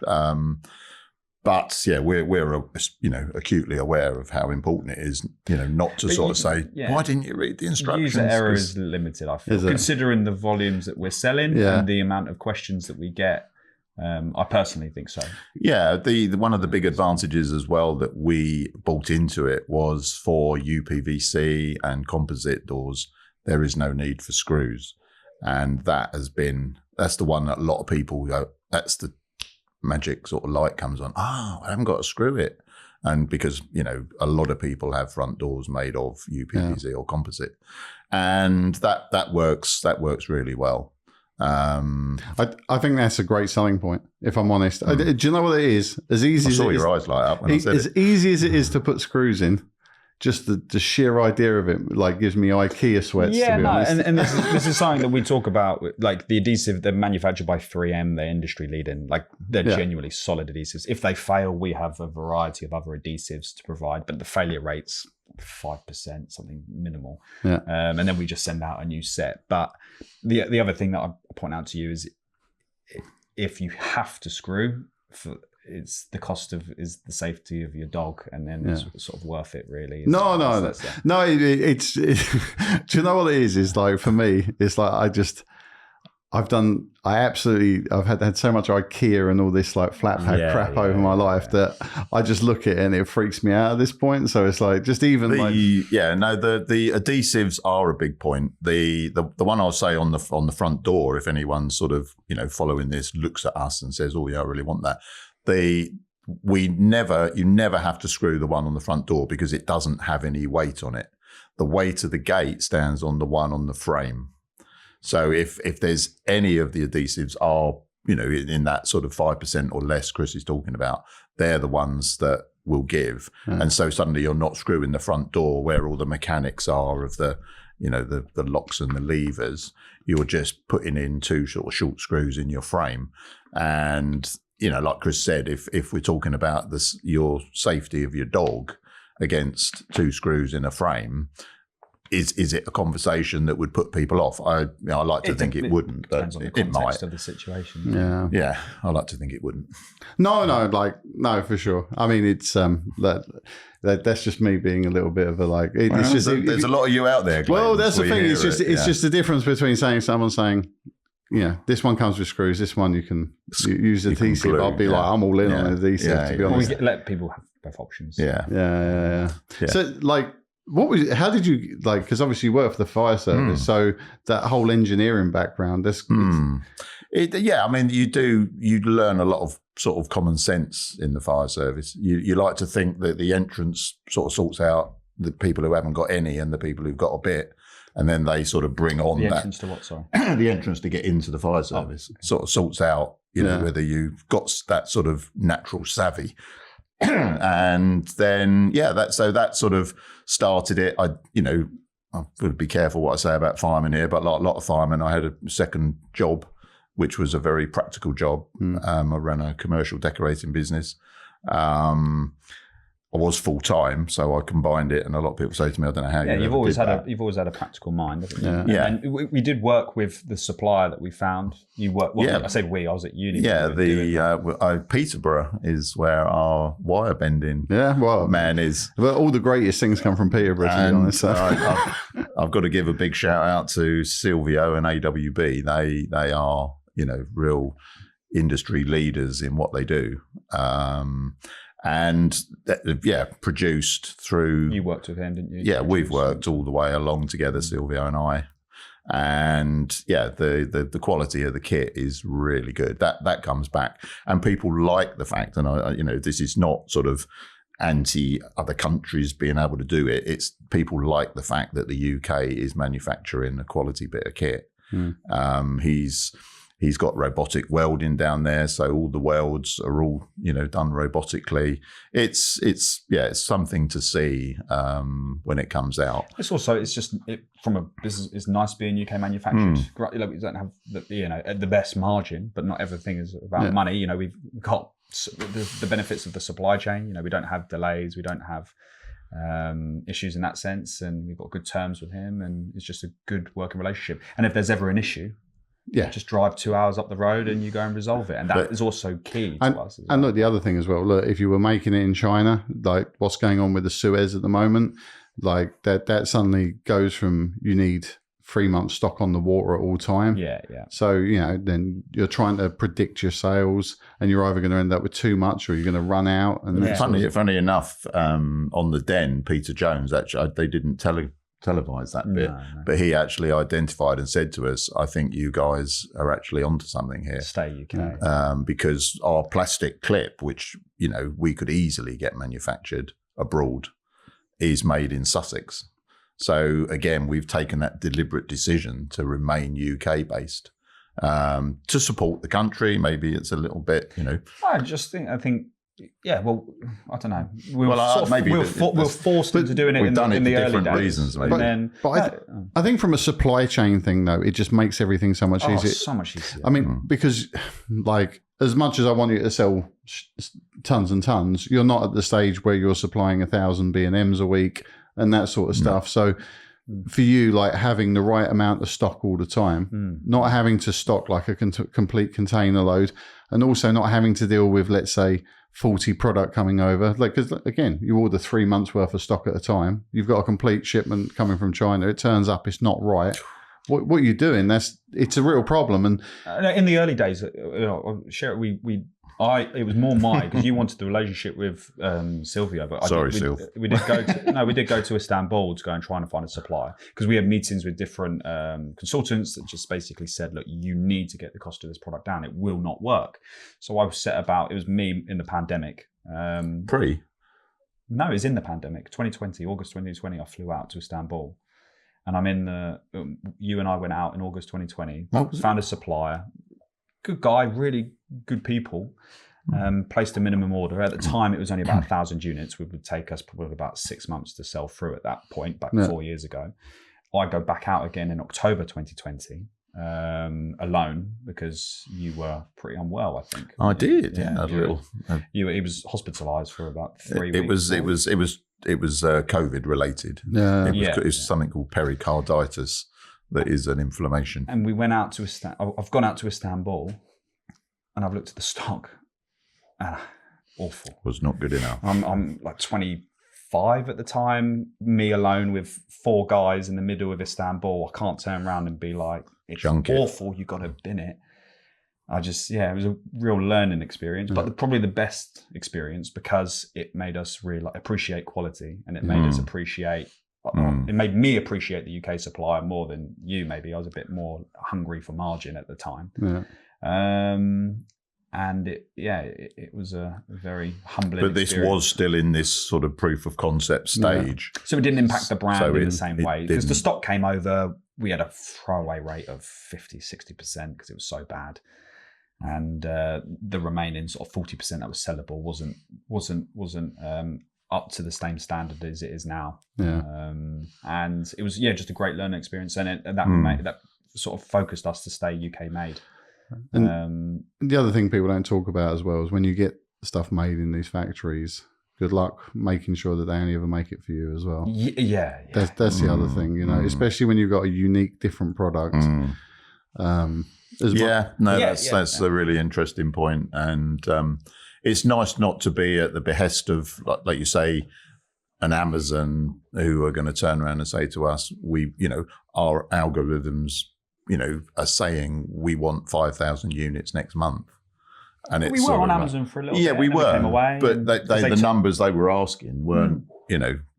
We're acutely aware of how important it is, not to sort of say, why didn't you read the instructions? User error is limited, I feel, considering the volumes that we're selling and the amount of questions that we get. I personally think so. Yeah, the one of the big advantages as well that we bought into it was for UPVC and composite doors, there is no need for screws. And that's the one that a lot of people go, that's the magic sort of light comes on. I haven't got to screw it. And because, a lot of people have front doors made of UPVC or composite. And that works really well. I think that's a great selling point, if I'm honest. Do you know what it is? As easy as your eyes light up when I said as easy as it is to put screws in, just the sheer idea of it gives me IKEA sweats. Yeah, to be honest. And this is something that we talk about. Like the adhesive, they're manufactured by 3M. They're industry leading. Like they're genuinely solid adhesives. If they fail, we have a variety of other adhesives to provide, but the failure rate's 5%, something minimal. Yeah. And then we just send out a new set. But the other thing that I point out to you is if you have to screw, it's the cost is the safety of your dog, and then it's sort of worth it, really. No. It's do you know what it is? It's like, for me, it's like I've had so much IKEA and all this like flat pack crap over my life that I just look at it and it freaks me out at this point. So it's like just even the adhesives are a big point. The one I'll say on the front door, if anyone sort of following this looks at us and says, "Oh yeah, I really want that." you never have to screw the one on the front door because it doesn't have any weight on it. The weight of the gate stands on the one on the frame. So if there's any of the adhesives are, in that sort of 5% or less Chris is talking about, they're the ones that will give. And so suddenly you're not screwing the front door where all the mechanics are of the locks and the levers. You're just putting in two sort of short screws in your frame. And, like Chris said, if we're talking about your safety of your dog against two screws in a frame, is it a conversation that would put people off? I like to think it wouldn't, but depends on the it might. context of the situation. Yeah. I like to think it wouldn't. No, for sure. I mean, it's that's just me being a little bit of a it's just there's a lot of you out there, Glenn. Well, that's the thing. It's just just the difference between someone saying, this one comes with screws, this one you can use adhesive. glue, I'll be like, I'm all in on adhesive, to be honest. We let people have both options. Yeah. So how did you because obviously you work for the fire service, so that whole engineering background, I mean, you learn a lot of sort of common sense in the fire service. You like to think that the entrance sort of sorts out the people who haven't got any and the people who've got a bit, and then they sort of bring on the entrance to what, sorry? The entrance to get into the fire service sort of sorts out, whether you've got that sort of natural savvy. And then, that sort of started it. I've got to be careful what I say about firemen here, but like a lot of firemen, I had a second job, which was a very practical job. I ran a commercial decorating business. I was full time, so I combined it. And a lot of people say to me, "I don't know how." You've always had a practical mind, haven't you? Yeah. And we did work with the supplier that we found. You worked. Well, I say we. I was at uni. Peterborough is where our wire bending man is. Well, all the greatest things come from Peterborough, to be honest. I've got to give a big shout out to Silvio and AWB. They are real industry leaders in what they do. And produced through. You worked with him, didn't you? Yeah, we've worked all the way along together, Silvio and I. And the quality of the kit is really good. That comes back, and people like the fact. And this is not sort of anti other countries being able to do it. It's people like the fact that the UK is manufacturing a quality bit of kit. He's got robotic welding down there, so all the welds are all done robotically. It's something to see when it comes out. From a business. It's nice being UK manufactured. We don't have the best margin, but not everything is about money. We've got the benefits of the supply chain. We don't have delays. We don't have issues in that sense, and we've got good terms with him, and it's just a good working relationship. And if there's ever an issue, just drive 2 hours up the road and you go and resolve it. And that is also key to us. And look, the other thing as well, look, if you were making it in China, like what's going on with the Suez at the moment, like that suddenly goes from you need 3 months stock on the water at all time. Yeah. So, then you're trying to predict your sales and you're either going to end up with too much or you're going to run out. And funny enough, on the Den, Peter Jones, actually, they didn't televise that bit, but he actually identified and said to us, I think you guys are actually onto something here. Stay UK. Because our plastic clip, which, we could easily get manufactured abroad, is made in Sussex. So again, we've taken that deliberate decision to remain UK based, to support the country. Maybe it's a little bit, I think. Yeah, well, I don't know. We're forced into doing it in the early days. Reasons, maybe. But I think from a supply chain thing, though, it just makes everything so much easier. So much easier. I mean, because as much as I want you to sell tons and tons, you're not at the stage where you're supplying 1,000 B&Ms a week and that sort of stuff. So for you, having the right amount of stock all the time, not having to stock like a complete container load, and also not having to deal with, let's say, 40 product coming over, because again, you order 3 months worth of stock at a time. You've got a complete shipment coming from China. It turns up, it's not right. What you're doing, it's a real problem. And in the early days, we It was more because you wanted the relationship with Sylvia, but we did go to Istanbul to go and try and find a supplier, because we had meetings with different consultants that just basically said, look, you need to get the cost of this product down. It will not work. So I was set about. It was me in the pandemic. No, it was in the pandemic, 2020, August 2020. I flew out to Istanbul, and I'm in you and I went out in August 2020. Found a supplier. Good guy, really good people. Placed a minimum order. At the time, it was only about 1,000 units. It would take us probably about 6 months to sell through at that point, back 4 years ago. I go back out again in October 2020, alone, because you were pretty unwell, I think. I did, yeah. He was hospitalised for about 3 weeks. It was COVID related. It was something called pericarditis. That is an inflammation. And we went out to I've gone out to Istanbul, and I've looked at the stock. Awful. Was not good enough. I'm like 25 at the time, me alone with 4 guys in the middle of Istanbul. I can't turn around and be like, it's awful, you got to bin it. It was a real learning experience, but probably the best experience, because it made us really appreciate quality, and it made us appreciate. It made me appreciate the UK supplier more than you. Maybe I was a bit more hungry for margin at the time. And it was a very humbling. But this was still in this sort of proof of concept stage. So it didn't impact the brand in the same way, because the stock came over. We had a throwaway rate of 50-60% because it was so bad, and the remaining sort of 40% that was sellable wasn't up to the same standard as it is now. And it was just a great learning experience, and that sort of focused us to stay UK made. And the other thing people don't talk about as well is when you get stuff made in these factories, good luck making sure that they only ever make it for you as well. That's the other thing, especially when you've got a unique, different product. That's a really interesting point. And it's nice not to be at the behest of, like you say, an Amazon who are going to turn around and say to us, our algorithms, are saying we want 5,000 units next month. And we were on Amazon for a little bit. Yeah, we were. Came away, but the numbers they were asking weren't,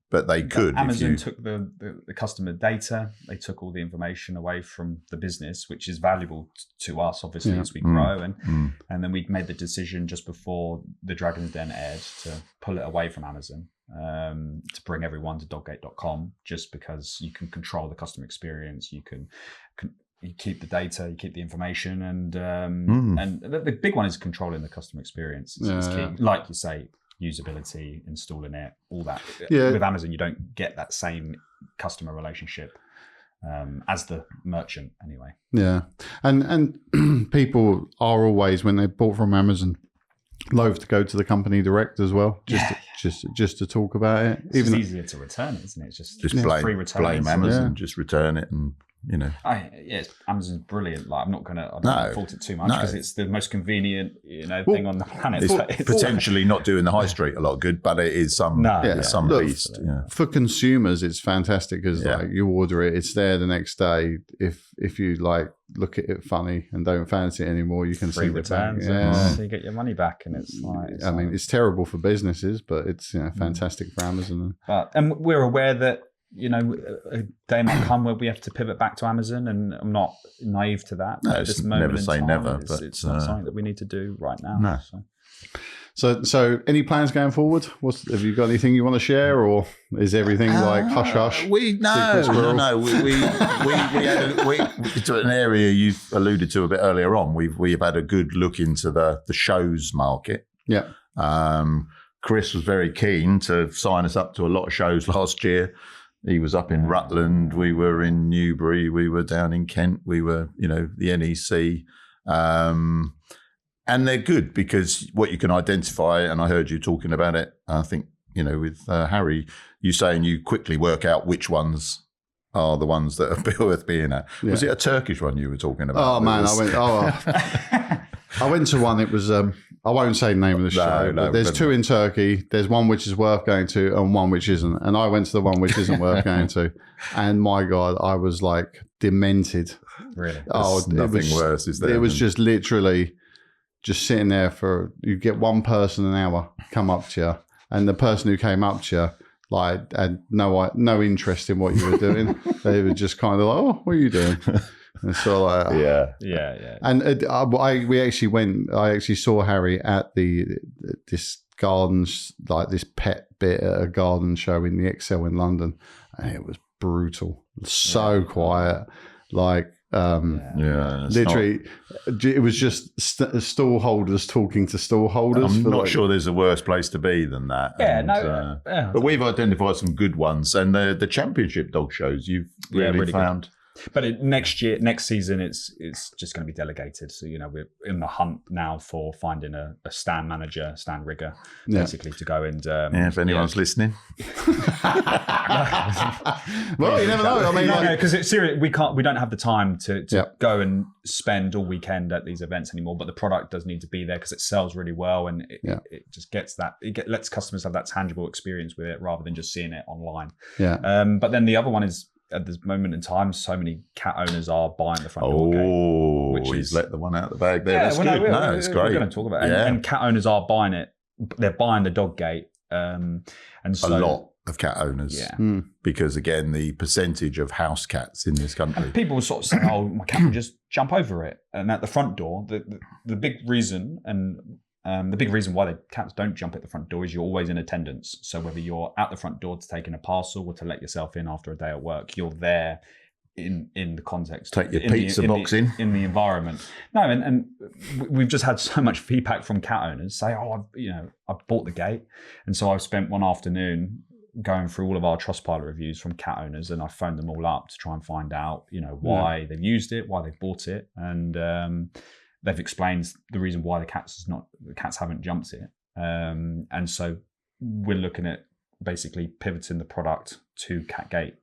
but they could. Amazon took the customer data. They took all the information away from the business, which is valuable to us, obviously, as we grow. And then we made the decision just before the Dragon's Den aired to pull it away from Amazon, to bring everyone to doggate.com, just because you can control the customer experience. You keep the data, you keep the information, and the big one is controlling the customer experience. It's key. Like you say, usability, installing it, all that. With Amazon, you don't get that same customer relationship as the merchant anyway. And people are always, when they bought from Amazon, loath to go to the company direct as well, just to talk about it. It's easier to return it, isn't it? It's just free return. Blame Amazon, just return it, and Amazon's brilliant. Like, I don't fault it too much, because it's the most convenient thing on the planet. It's potentially not doing the high street a lot of good, but it is some beast. For consumers, it's fantastic, because you order it, it's there the next day. If you look at it funny and don't fancy it anymore, you can free send returns, it back. So you get your money back, and it's like. It's terrible for businesses, but it's fantastic for Amazon. And we're aware that. A day might come where we have to pivot back to Amazon, and I'm not naive to that. No, it's never say never, but it's not something that we need to do right now. No. So any plans going forward? Have you got anything you want to share, or is everything hush hush? No. We to an area you alluded to a bit earlier on. We've had a good look into the shows market. Yeah. Chris was very keen to sign us up to a lot of shows last year. He was up in Rutland, we were in Newbury, we were down in Kent, we were, the NEC. And they're good because what you can identify, and I heard you talking about it, I think, with Harry, you saying you quickly work out which ones are the ones that are worth being at. Yeah. Was it a Turkish one you were talking about? Oh, man, I went to one, it was... I won't say the name of the show, but there's 2 in Turkey. There's one which is worth going to and one which isn't. And I went to the one which isn't worth going to. And my God, I was demented. Really? There's nothing worse, is there? It was just literally just sitting there you get one person an hour come up to you, and the person who came up to you like had no interest in what you were doing. They were just kind of like, oh, what are you doing? And so like, yeah. And I actually saw Harry at this gardens, like this pet bit at a garden show in the Excel in London, and it was brutal. So quiet, like literally, it was just stall holders talking to stall holders. I'm not sure there's a worse place to be than that. But we've identified some good ones, and the championship dog shows you've really found. Good. But next season, it's just going to be delegated. So, we're in the hunt now for finding a stand manager, stand rigger, basically to go and... if anyone's listening. Well, you never know. I mean, because it's serious. We don't have the time to go and spend all weekend at these events anymore, but the product does need to be there because it sells really well, and it just gets that, lets customers have that tangible experience with it rather than just seeing it online. But then the other one is, at this moment in time, so many cat owners are buying the front door gate. Which he's let the one out of the bag there. Yeah, That's good. It's great. We're going to talk about it. And cat owners are buying it. They're buying the dog gate. And so a lot of cat owners. Because, again, the percentage of house cats in this country. And people will sort of say, oh, my cat will just jump over it. And at the front door, the big reason, the big reason why the cats don't jump at the front door is you're always in attendance. So whether you're at the front door to take in a parcel or to let yourself in after a day at work, you're there in the context. Take your pizza box in the environment. No, and we've just had so much feedback from cat owners say, oh, I've bought the gate. And so I've spent one afternoon going through all of our Trustpilot reviews from cat owners, and I phoned them all up to try and find out, why they've used it, why they've bought it. And, they've explained the reason why the cats haven't jumped it, and so we're looking at basically pivoting the product to Cat Gate.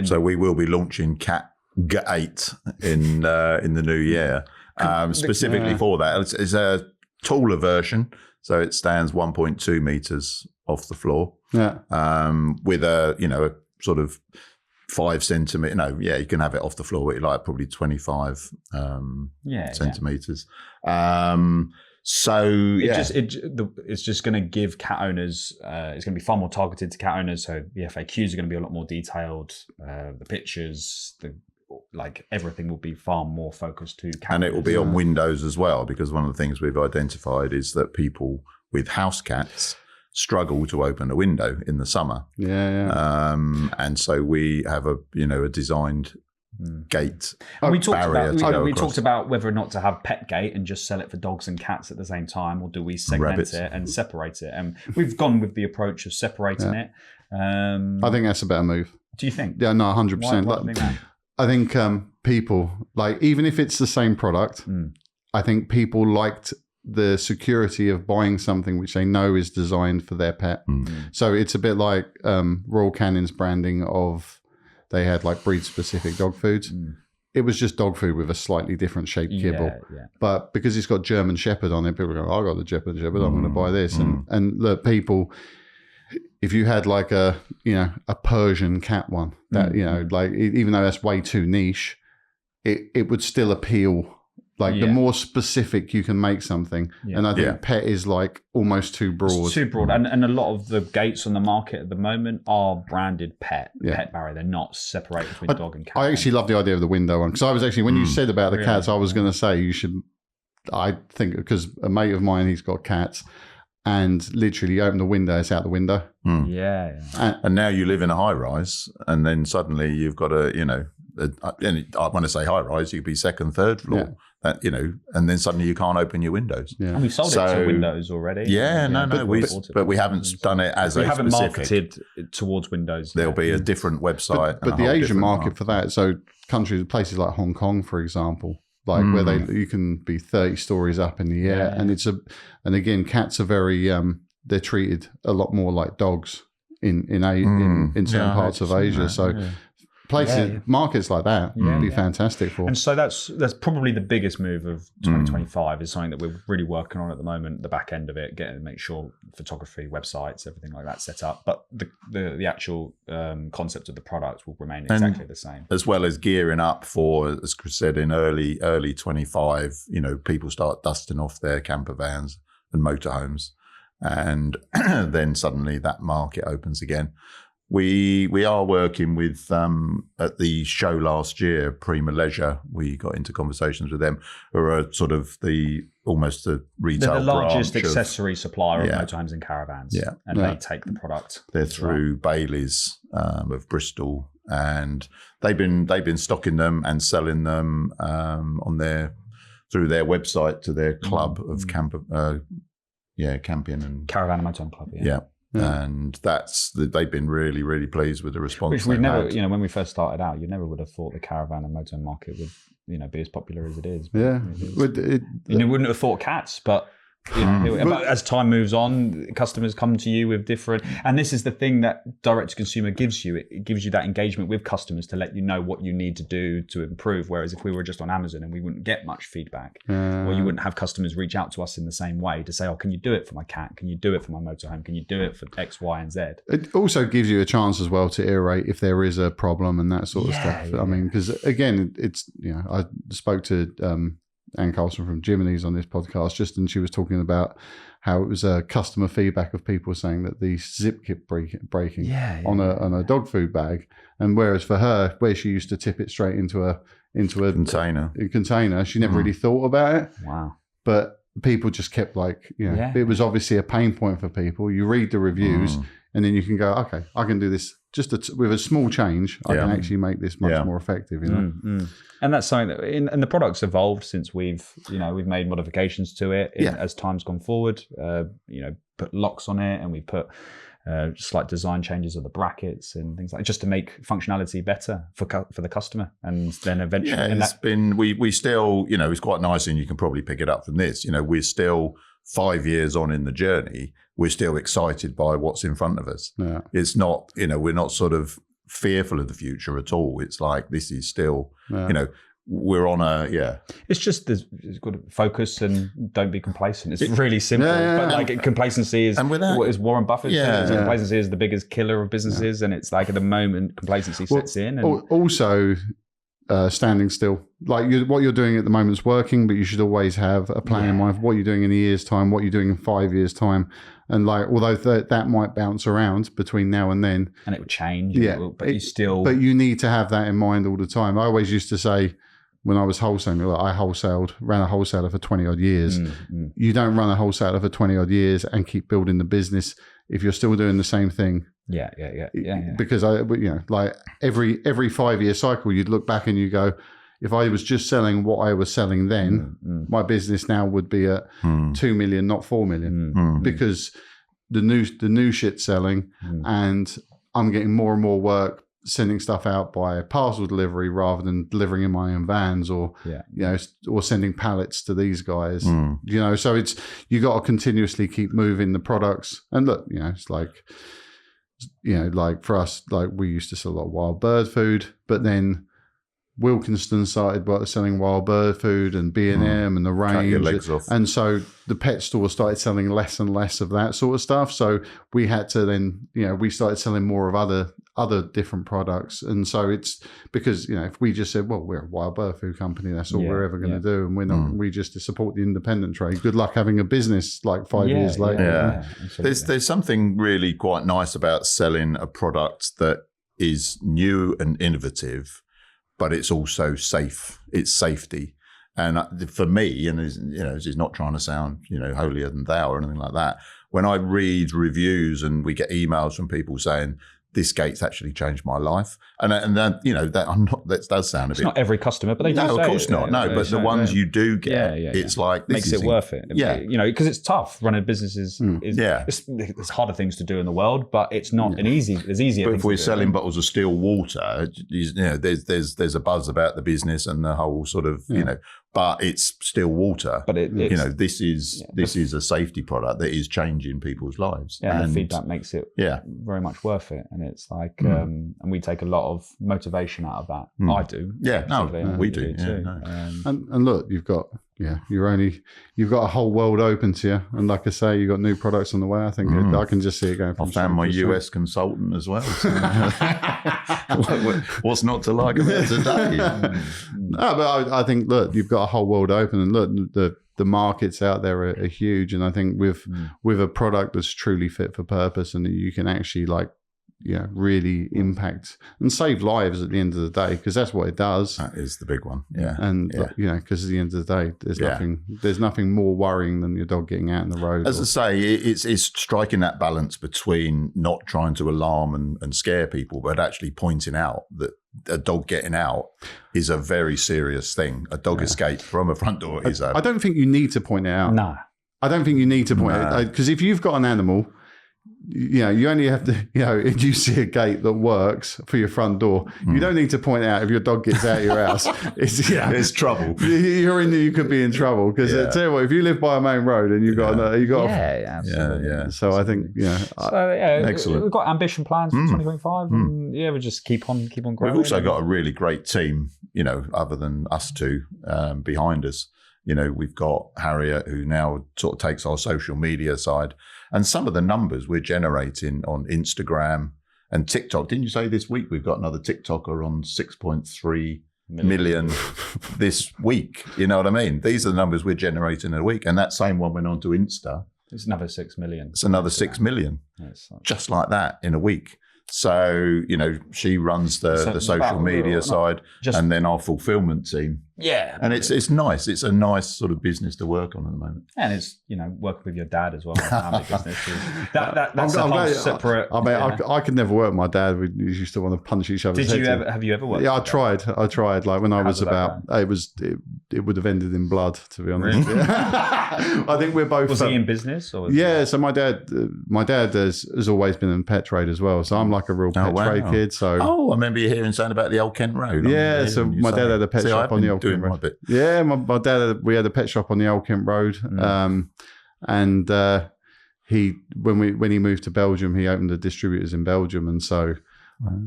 So we will be launching Cat Gate in the new year, specifically for that. It's a taller version, so it stands 1.2 meters off the floor. With a sort of 5 centimeter. No, you can have it off the floor, but like probably 25 centimeters. It's just going to give cat owners. It's going to be far more targeted to cat owners. So the FAQs are going to be a lot more detailed. The pictures, everything will be far more focused to cat. And it will be on windows as well, because one of the things we've identified is that people with house cats struggle to open a window in the summer. And so we have a designed gate. And we talked about whether or not to have pet gate and just sell it for dogs and cats at the same time, or do we segment it and separate it? And we've gone with the approach of separating it. I think that's a better move. Do you think? Yeah, no, 100%. Why do you think that? I think people, even if it's the same product, I think people liked the security of buying something which they know is designed for their pet. So it's a bit like Royal Canin's branding of, they had breed specific dog foods. It was just dog food with a slightly different shaped kibble. But because it's got German Shepherd on it, people go, I got the Shepherd, I'm going to buy this. And look, people, if you had a Persian cat one that, even though that's way too niche, it would still appeal. The more specific you can make something. And I think pet is almost too broad. It's too broad. And a lot of the gates on the market at the moment are branded pet barrier. They're not separated between dog and cat. I actually love the idea of the window one, because I was actually, when you said about the cats, I was going to say you should, I think, because a mate of mine, he's got cats, and literally you open the window, it's out the window. And now you live in a high rise, and then suddenly you've got and when I say high rise, you could be second, third floor. And then suddenly you can't open your windows. And we've sold it to windows already. But we haven't done it as we haven't marketed towards windows. There'll be a different website. But the Asian market for that, so places like Hong Kong, for example, where you can be 30 stories up in the air, and again, cats are very they're treated a lot more like dogs in certain parts of Asia. places, markets like that would be fantastic for. And so that's probably the biggest move of 2025 is something that we're really working on at the moment, the back end of it, make sure photography, websites, everything like that set up. But the actual concept of the product will remain exactly the same. As well as gearing up for, as Chris said, in early 25, people start dusting off their camper vans and motorhomes. And then suddenly that market opens again. We are working with at the show last year, Prima Leisure. We got into conversations with them, who are sort of almost the retail. They're the largest accessory supplier of motorhomes and caravans. Yeah, and they take the product. They're through Bailey's of Bristol, and they've been stocking them and selling them through their website to their club of camping and caravan and motorhome club. Yeah. And they've been really, really pleased with the response. Which we never, when we first started out, you never would have thought the caravan and motorhome market would, be as popular as it is. Yeah, you wouldn't have thought cats, but but as time moves on, customers come to you with different, and this is the thing that direct to consumer gives you. It gives you that engagement with customers to let you know what you need to do to improve. Whereas if we were just on Amazon and we wouldn't get much feedback, or you wouldn't have customers reach out to us in the same way to say, "Oh, can you do it for my cat? Can you do it for my motorhome? Can you do it for X, Y, and Z?" It also gives you a chance as well to iterate if there is a problem and that sort of stuff. I mean, because again, it's I spoke to Anne Carlson from Jiminy's on this podcast and she was talking about how it was customer feedback of people saying that the zip kept breaking on a dog food bag, and whereas for her, where she used to tip it straight into a container, she never really thought about it. Wow. But people just kept it was obviously a pain point for people. You read the reviews and then you can go, okay, I can do this with a small change. I can actually make this much more effective, And that's something that, and the product's evolved since we've made modifications to it as time's gone forward. Put locks on it, and we put slight design changes of the brackets and things like just to make functionality better for the customer. And then eventually, we still, it's quite nice, and you can probably pick it up from this. We're still 5 years on in the journey. We're still excited by what's in front of us. Yeah. It's not, we're not sort of fearful of the future at all. It's like, this is still, we're on It's just it's got to focus and don't be complacent. It's really simple. But complacency is what is Warren Buffett says. Complacency is the biggest killer of businesses. And it's like at the moment complacency sets in. And also standing still. What you're doing at the moment is working, but you should always have a plan in mind for what you're doing in a year's time, what you're doing in 5 years' time. And although that might bounce around between now and then, and it will change, but you need to have that in mind all the time. I always used to say, when I was wholesaling, I ran a wholesaler for 20 odd years. You don't run a wholesaler for 20 odd years and keep building the business if you're still doing the same thing. Yeah. Because every 5 year cycle, you'd look back and you go, if I was just selling what I was selling then, my business now would be at 2 million, not 4 million, because the new shit's selling, and I'm getting more and more work sending stuff out by parcel delivery rather than delivering in my own vans, or or sending pallets to these guys. So it's, you got to continuously keep moving the products. And look, it's like, like for us, like we used to sell a lot of wild bird food, but then Wilkinston started selling wild bird food, and B&M and the range. Cut your legs off. And so the pet store started selling less and less of that sort of stuff. So we had to then, we started selling more of other different products. And so it's because, if we just said, well, we're a wild bird food company, that's all we're ever going to do. And we're not, we just support the independent trade. Good luck having a business like 5 years later. There's something really quite nice about selling a product that is new and innovative, but it's also safe. It's safety. And for me, and this is not trying to sound, holier than thou or anything like that. When I read reviews and we get emails from people saying, this gate's actually changed my life. And then, that does sound a bit. It's not every customer, but they do say of course not. No, but the ones you do get, it's like, this makes it worth it. Because it's tough. Running businesses it's harder things to do in the world, but it's not there's easier. But if we're selling bottles of still water, there's a buzz about the business and the whole sort of, but it's still water. But it's, you know, this is a safety product that is changing people's lives. Yeah, and the feedback makes it very much worth it. And it's like, and we take a lot of motivation out of that. I do. Yeah, no, we do. Too. And look, you've got a whole world open to you. And like I say, you've got new products on the way. I think I can just see it going from I found my US consultant as well. So. What's not to like about today? No, but I think, look, you've got a whole world open, and look, the markets out there are huge. And I think with a product that's truly fit for purpose, and you can actually really impact and save lives at the end of the day, because that's what it does. That is the big one. Yeah. And because at the end of the day, there's nothing more worrying than your dog getting out in the road. As I say, it's striking that balance between not trying to alarm and scare people, but actually pointing out that a dog getting out is a very serious thing. A dog escape from a front door is I don't think you need to point it out. No. I don't think you need to point it out, because if you've got an animal, you only have to, if you see a gate that works for your front door, you don't need to point out if your dog gets out of your house. It's trouble. You could be in trouble, because I tell you what, if you live by a main road and you've got absolutely. So I think excellent. We've got ambition plans for 2025, and we just keep on growing. We've also got a really great team, other than us two behind us. We've got Harriet, who now sort of takes our social media side, and some of the numbers we're generating on Instagram and TikTok. Didn't you say this week we've got another TikToker on 6.3 million this week? You know what I mean? These are the numbers we're generating in a week. And that same one went on to Insta. It's another 6 million. It's another 6 million. Just like that in a week. So, she runs the social media side, and then our fulfillment team. Yeah. And it's nice. It's a nice sort of business to work on at the moment. And it's, working with your dad as well. Family business. That's a whole separate. I mean, I could never work with my dad. We used to want to punch each other's heads. Have you ever worked? Yeah, I tried. Like when I was about, it would have ended in blood, to be honest. Really? I think we're both. Was he in business? Or so my dad has always been in pet trade as well. So I'm like a real pet trade kid. So I remember you hearing something about the Old Kent Road. Yeah, so my dad had a pet shop on the Old Kent Road. Yeah, my dad, we had a pet shop on the Old Kent Road, and when he moved to Belgium, he opened the distributors in Belgium, and so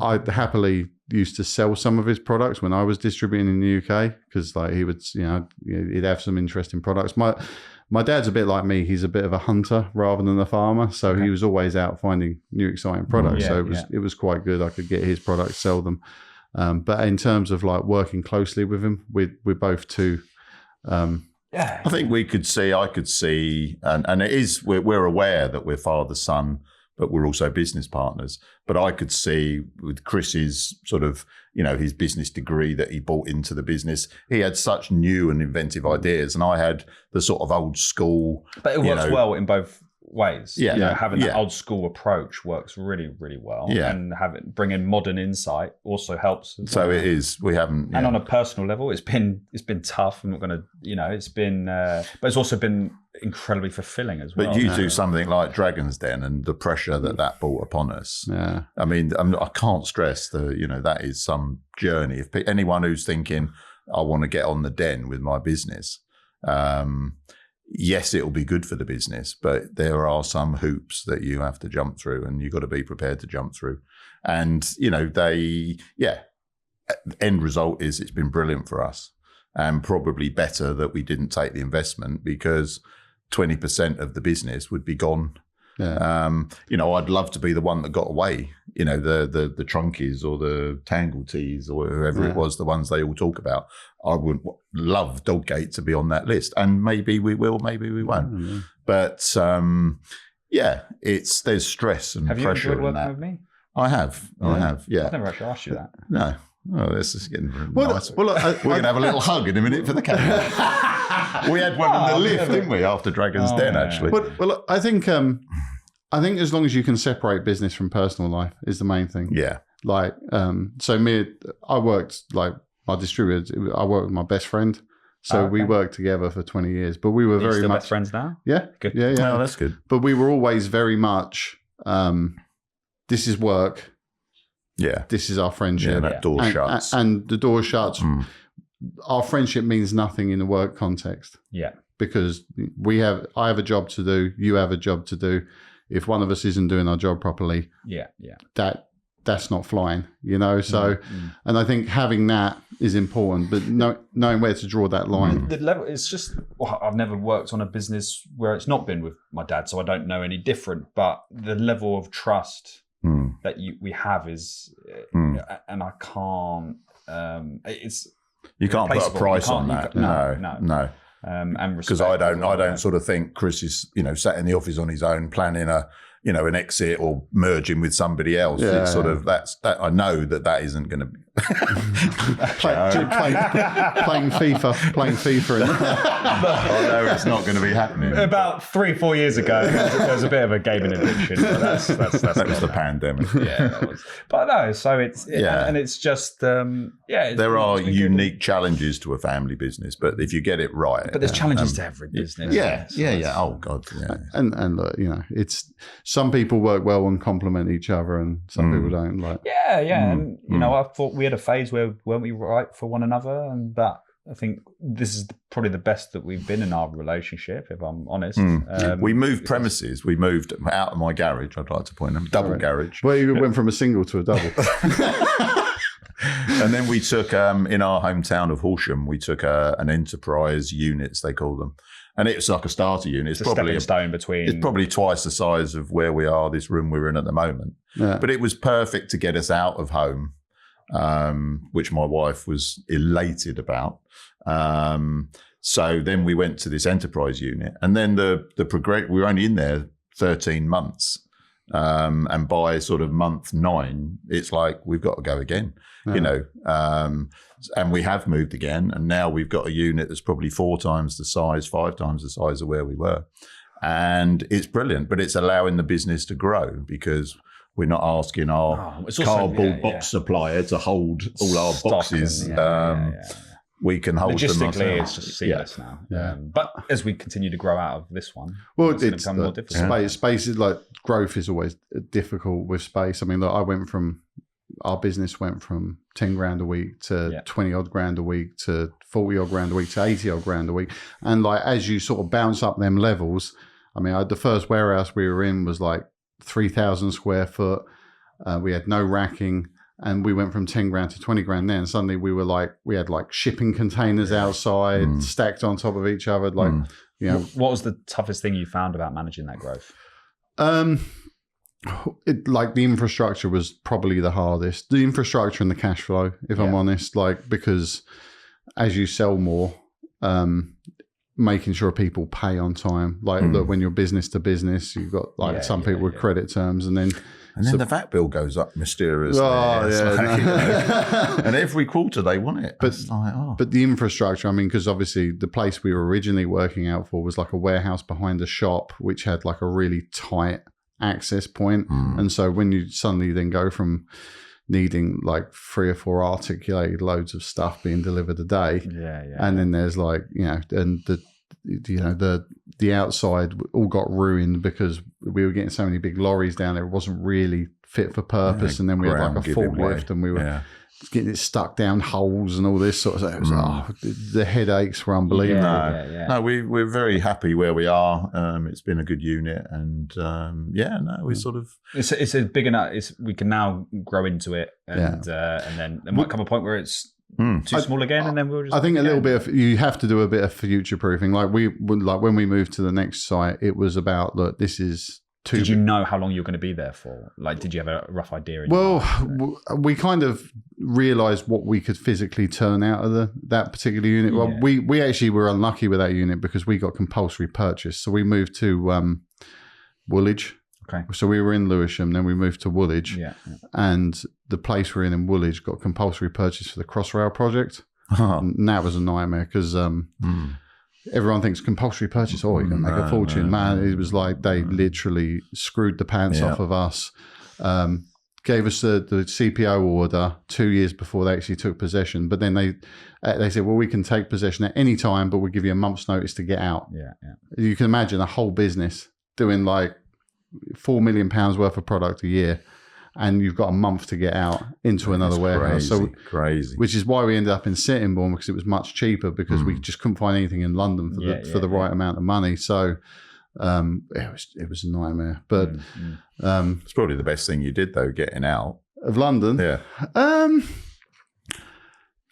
I happily used to sell some of his products when I was distributing in the UK, because like he would, he'd have some interesting products. My dad's a bit like me. He's a bit of a hunter rather than a farmer. So he was always out finding new, exciting products. It was quite good. I could get his products, sell them. But in terms of like working closely with him, we're both two. I think I could see, and it is, we're aware that we're father-son, but we're also business partners. But I could see with Chris's sort of, his business degree that he brought into the business, he had such new and inventive ideas, and I had the sort of old school. But it works well in both ways. Yeah, having that old school approach works really, really well. Yeah, and bringing modern insight also helps. So it is. We haven't. And on a personal level, it's been tough. I'm not going to, it's been, but it's also been incredibly fulfilling as well. But you do something like Dragon's Den and the pressure that brought upon us. Yeah, I mean, I can't stress that is some journey. If anyone who's thinking, I want to get on the Den with my business. Yes, it'll be good for the business, but there are some hoops that you have to jump through, and you've got to be prepared to jump through. And, end result is it's been brilliant for us, and probably better that we didn't take the investment, because 20% of the business would be gone. Yeah. I'd love to be the one that got away, the Trunkies or the Tangle Tees or whoever it was, the ones they all talk about. I would love Doggate to be on that list, and maybe we will, maybe we won't. Mm-hmm. But there's stress and pressure. Have you enjoyed working with me? I have. Yeah. I've never actually asked you that. No. Oh, this is getting nice. Well, we're going to have a little hug in a minute for the camera. We had one in the lift, didn't we, after Dragon's Den, actually? Well, I think as long as you can separate business from personal life is the main thing. Yeah. Like, I worked, like, my distributor, I worked with my best friend. So we worked together for 20 years, but we were very much best friends now. Yeah. Good. Yeah. Oh, that's good. But we were always very much, this is work. Yeah. This is our friendship. Yeah, that door shuts. And the door shuts. our friendship means nothing in the work context. Yeah. Because I have a job to do, you have a job to do. If one of us isn't doing our job properly, that's not flying, you know. So, and I think having that is important, but knowing where to draw that line. The level, it's just, I've never worked on a business where it's not been with my dad, so I don't know any different. But the level of trust that we have is, and I can't. It's you can't put a price on that. No. And because I don't sort of think Chris is, you know, sat in the office on his own planning an exit or merging with somebody else. Yeah. It's sort of that I know that isn't going to be playing FIFA. I know it's not going to be happening. About 3-4 years ago, there was a bit of a gaming addiction. But that was the pandemic. Yeah, that was. But no, so and it's just there are unique challenges to a family business, but if you get it right, but there's challenges to every business. Yeah. Oh God, yeah. And you know, it's some people work well and complement each other, and some people don't. Like and you know, I thought we had a phase where weren't we right for one another, and that I think this is probably the best that we've been in our relationship, if I'm honest. We moved premises. We moved out of my garage. I'd like to point out double garage. Well, you went from a single to a double. And then we took in our hometown of Horsham, we took an enterprise units, they call them. And it's like a starter unit. It's probably a stone between. It's probably twice the size of where we are, this room we're in at the moment. Yeah. But it was perfect to get us out of home, which my wife was elated about. So then we went to this enterprise unit, and then we were only in there 13 months. And by sort of month 9, it's like, we've got to go again, you know, and we have moved again. And now we've got a unit that's probably 4 times the size, 5 times the size of where we were. And it's brilliant, but it's allowing the business to grow because we're not asking our cardboard box supplier to hold all our boxes. We can hold them ourselves. Logistically, it's just seamless now. Yeah. But as we continue to grow out of this one, well, it's going to become more difficult. Space is like, growth is always difficult with space. I mean, look, our business went from 10 grand a week to 20 odd grand a week to 40 odd grand a week to 80 odd grand a week. And like, as you sort of bounce up them levels, I mean, the first warehouse we were in was like 3,000 square foot. We had no racking. And we went from 10 grand to 20 grand then. Suddenly we had like shipping containers outside stacked on top of each other. Like, you know. What was the toughest thing you found about managing that growth? Like the infrastructure was probably the hardest. The infrastructure and the cash flow, if I'm honest, like, because as you sell more, making sure people pay on time. Like, look, when you're business to business, you've got like some people with credit terms, and then the VAT bill goes up mysteriously. And every quarter they want it. But the infrastructure, I mean, because obviously the place we were originally working out for was like a warehouse behind a shop, which had like a really tight access point. And so when you suddenly then go from needing like 3 or 4 articulated loads of stuff being delivered a day, and then there's like, you know, and the outside all got ruined because we were getting so many big lorries down there. It wasn't really fit for purpose. And then we had like a forklift and we were getting it stuck down holes and all this sort of stuff. It was, the headaches were unbelievable. No, we're very happy where we are. It's been a good unit, and we sort of it's a big enough. We can now grow into it, and then there might come a point where it's too small again, and then we'll just. I think a little bit of, you have to do a bit of future proofing. Like when we moved to the next site, it was about, look, this is too. Did you know how long you were going to be there for? Like, did you have a rough idea? We kind of realised what we could physically turn out of that particular unit. Well, we actually were unlucky with that unit because we got compulsory purchase, so we moved to Woolwich. Okay. So we were in Lewisham, then we moved to Woolwich, and the place we're in Woolwich got compulsory purchase for the Crossrail project. And that was a nightmare because everyone thinks compulsory purchase, you're going to make a fortune. It was like they literally screwed the pants off of us, gave us the CPO order 2 years before they actually took possession. But then they said, well, we can take possession at any time, but we'll give you a month's notice to get out. You can imagine a whole business doing like £4 million worth of product a year, and you've got a month to get out into another warehouse. Crazy. Which is why we ended up in Sittingbourne, because it was much cheaper, because we just couldn't find anything in London for the right amount of money. So it was a nightmare. But it's probably the best thing you did, though, getting out of London. Yeah.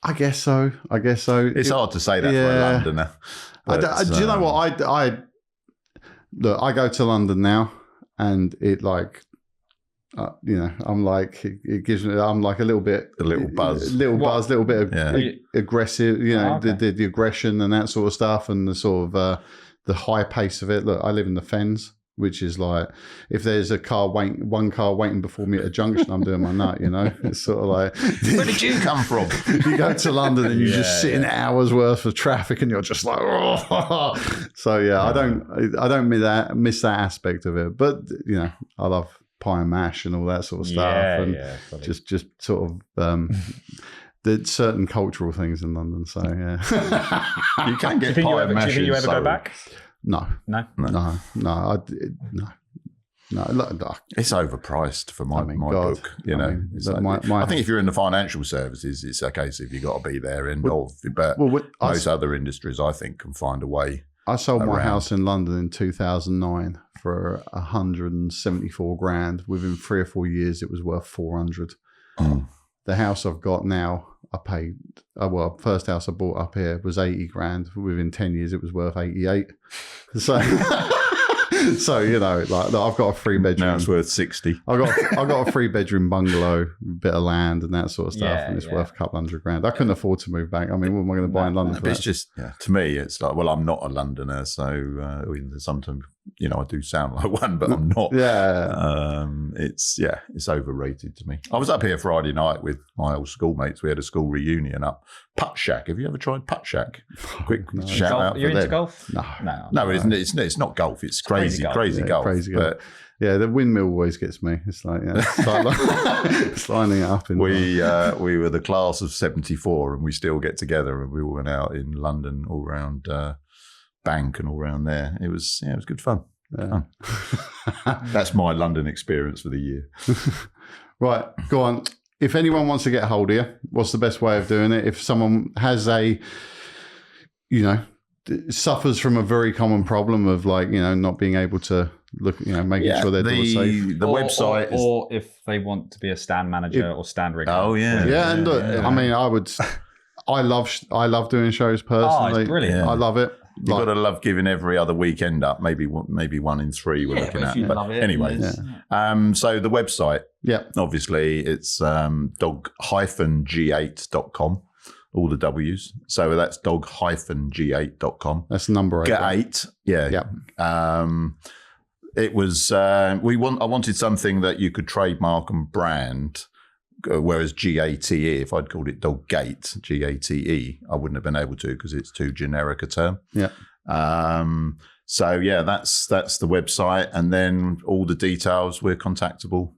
I guess so. It's hard to say that for a Londoner. Do you know what? Look, I go to London now, and it like, I'm like, it gives me, I'm like a little bit, a little buzz, little bit of aggressive, the aggression and that sort of stuff, and the sort of the high pace of it. Look, I live in the Fens, which is like, if there's one car waiting before me at a junction, I'm doing my nut, It's sort of like, where did you come from? You go to London and you just sit in hours worth of traffic, and you're just like, oh. So I don't miss that aspect of it. But I love pie and mash and all that sort of stuff, and just sort of the certain cultural things in London. So you can get pie and mash. Do you think you ever go back? No. It's overpriced for my book. I think if you're in the financial services, it's a case if you've got to be there. But most other industries, I think, can find a way. I sold my house in London in 2009 for 174 grand. Within 3 or 4 years, it was worth 400. The house I've got now, I paid, first house I bought up here was 80 grand. Within 10 years, it was worth 88. So, like I've got a 3-bedroom. Now it's worth 60. I got a 3-bedroom bungalow, bit of land and that sort of stuff, and it's worth a couple $100,000. I couldn't afford to move back. I mean, what am I going to buy in London for that? It's just, to me, it's like, well, I'm not a Londoner, so sometimes, I do sound like one, but I'm not. It's overrated to me. I was up here Friday night with my old schoolmates. We had a school reunion up Putt Shack. Have you ever tried Putt Shack? Quick shout out for them. You're into golf? No, it's not golf. It's crazy golf. Crazy golf. But the windmill always gets me. It's like, it's lining it up. We were the class of 74, and we still get together, and we all went out in London all around Bank and all around there. It was good fun. That's my London experience for the year. Right, go on. If anyone wants to get a hold of you, what's the best way of doing it? If someone has suffers from a very common problem of not being able to look, making sure their door's safe. The website or if they want to be a stand manager or stand rigger. Oh yeah. Yeah, and look, I mean, I love doing shows personally. Oh, it's brilliant. I love it. You've got to love giving every other weekend up, maybe 1 in 3 we're looking at. But anyway, so the website, obviously it's dog-g8.com, all the W's. So that's dog-g8.com. That's the number 8. Get 8, yeah. It was I wanted something that you could trademark and brand. Whereas GATE, if I'd called it Dog Gate, GATE, I wouldn't have been able to because it's too generic a term. Yeah. So that's the website, and then all the details. We're contactable,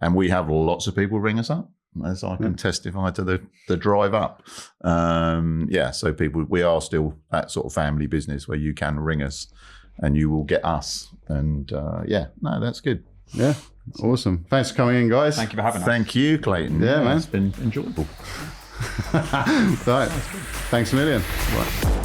and we have lots of people ring us up, as I can testify to the drive up. So we are still that sort of family business where you can ring us, and you will get us. And that's good. Yeah. Awesome. Thanks for coming in, guys. Thank you for having us. Thank you, Clayton. Yeah, man. It's been enjoyable. Right. Thanks a million. Right.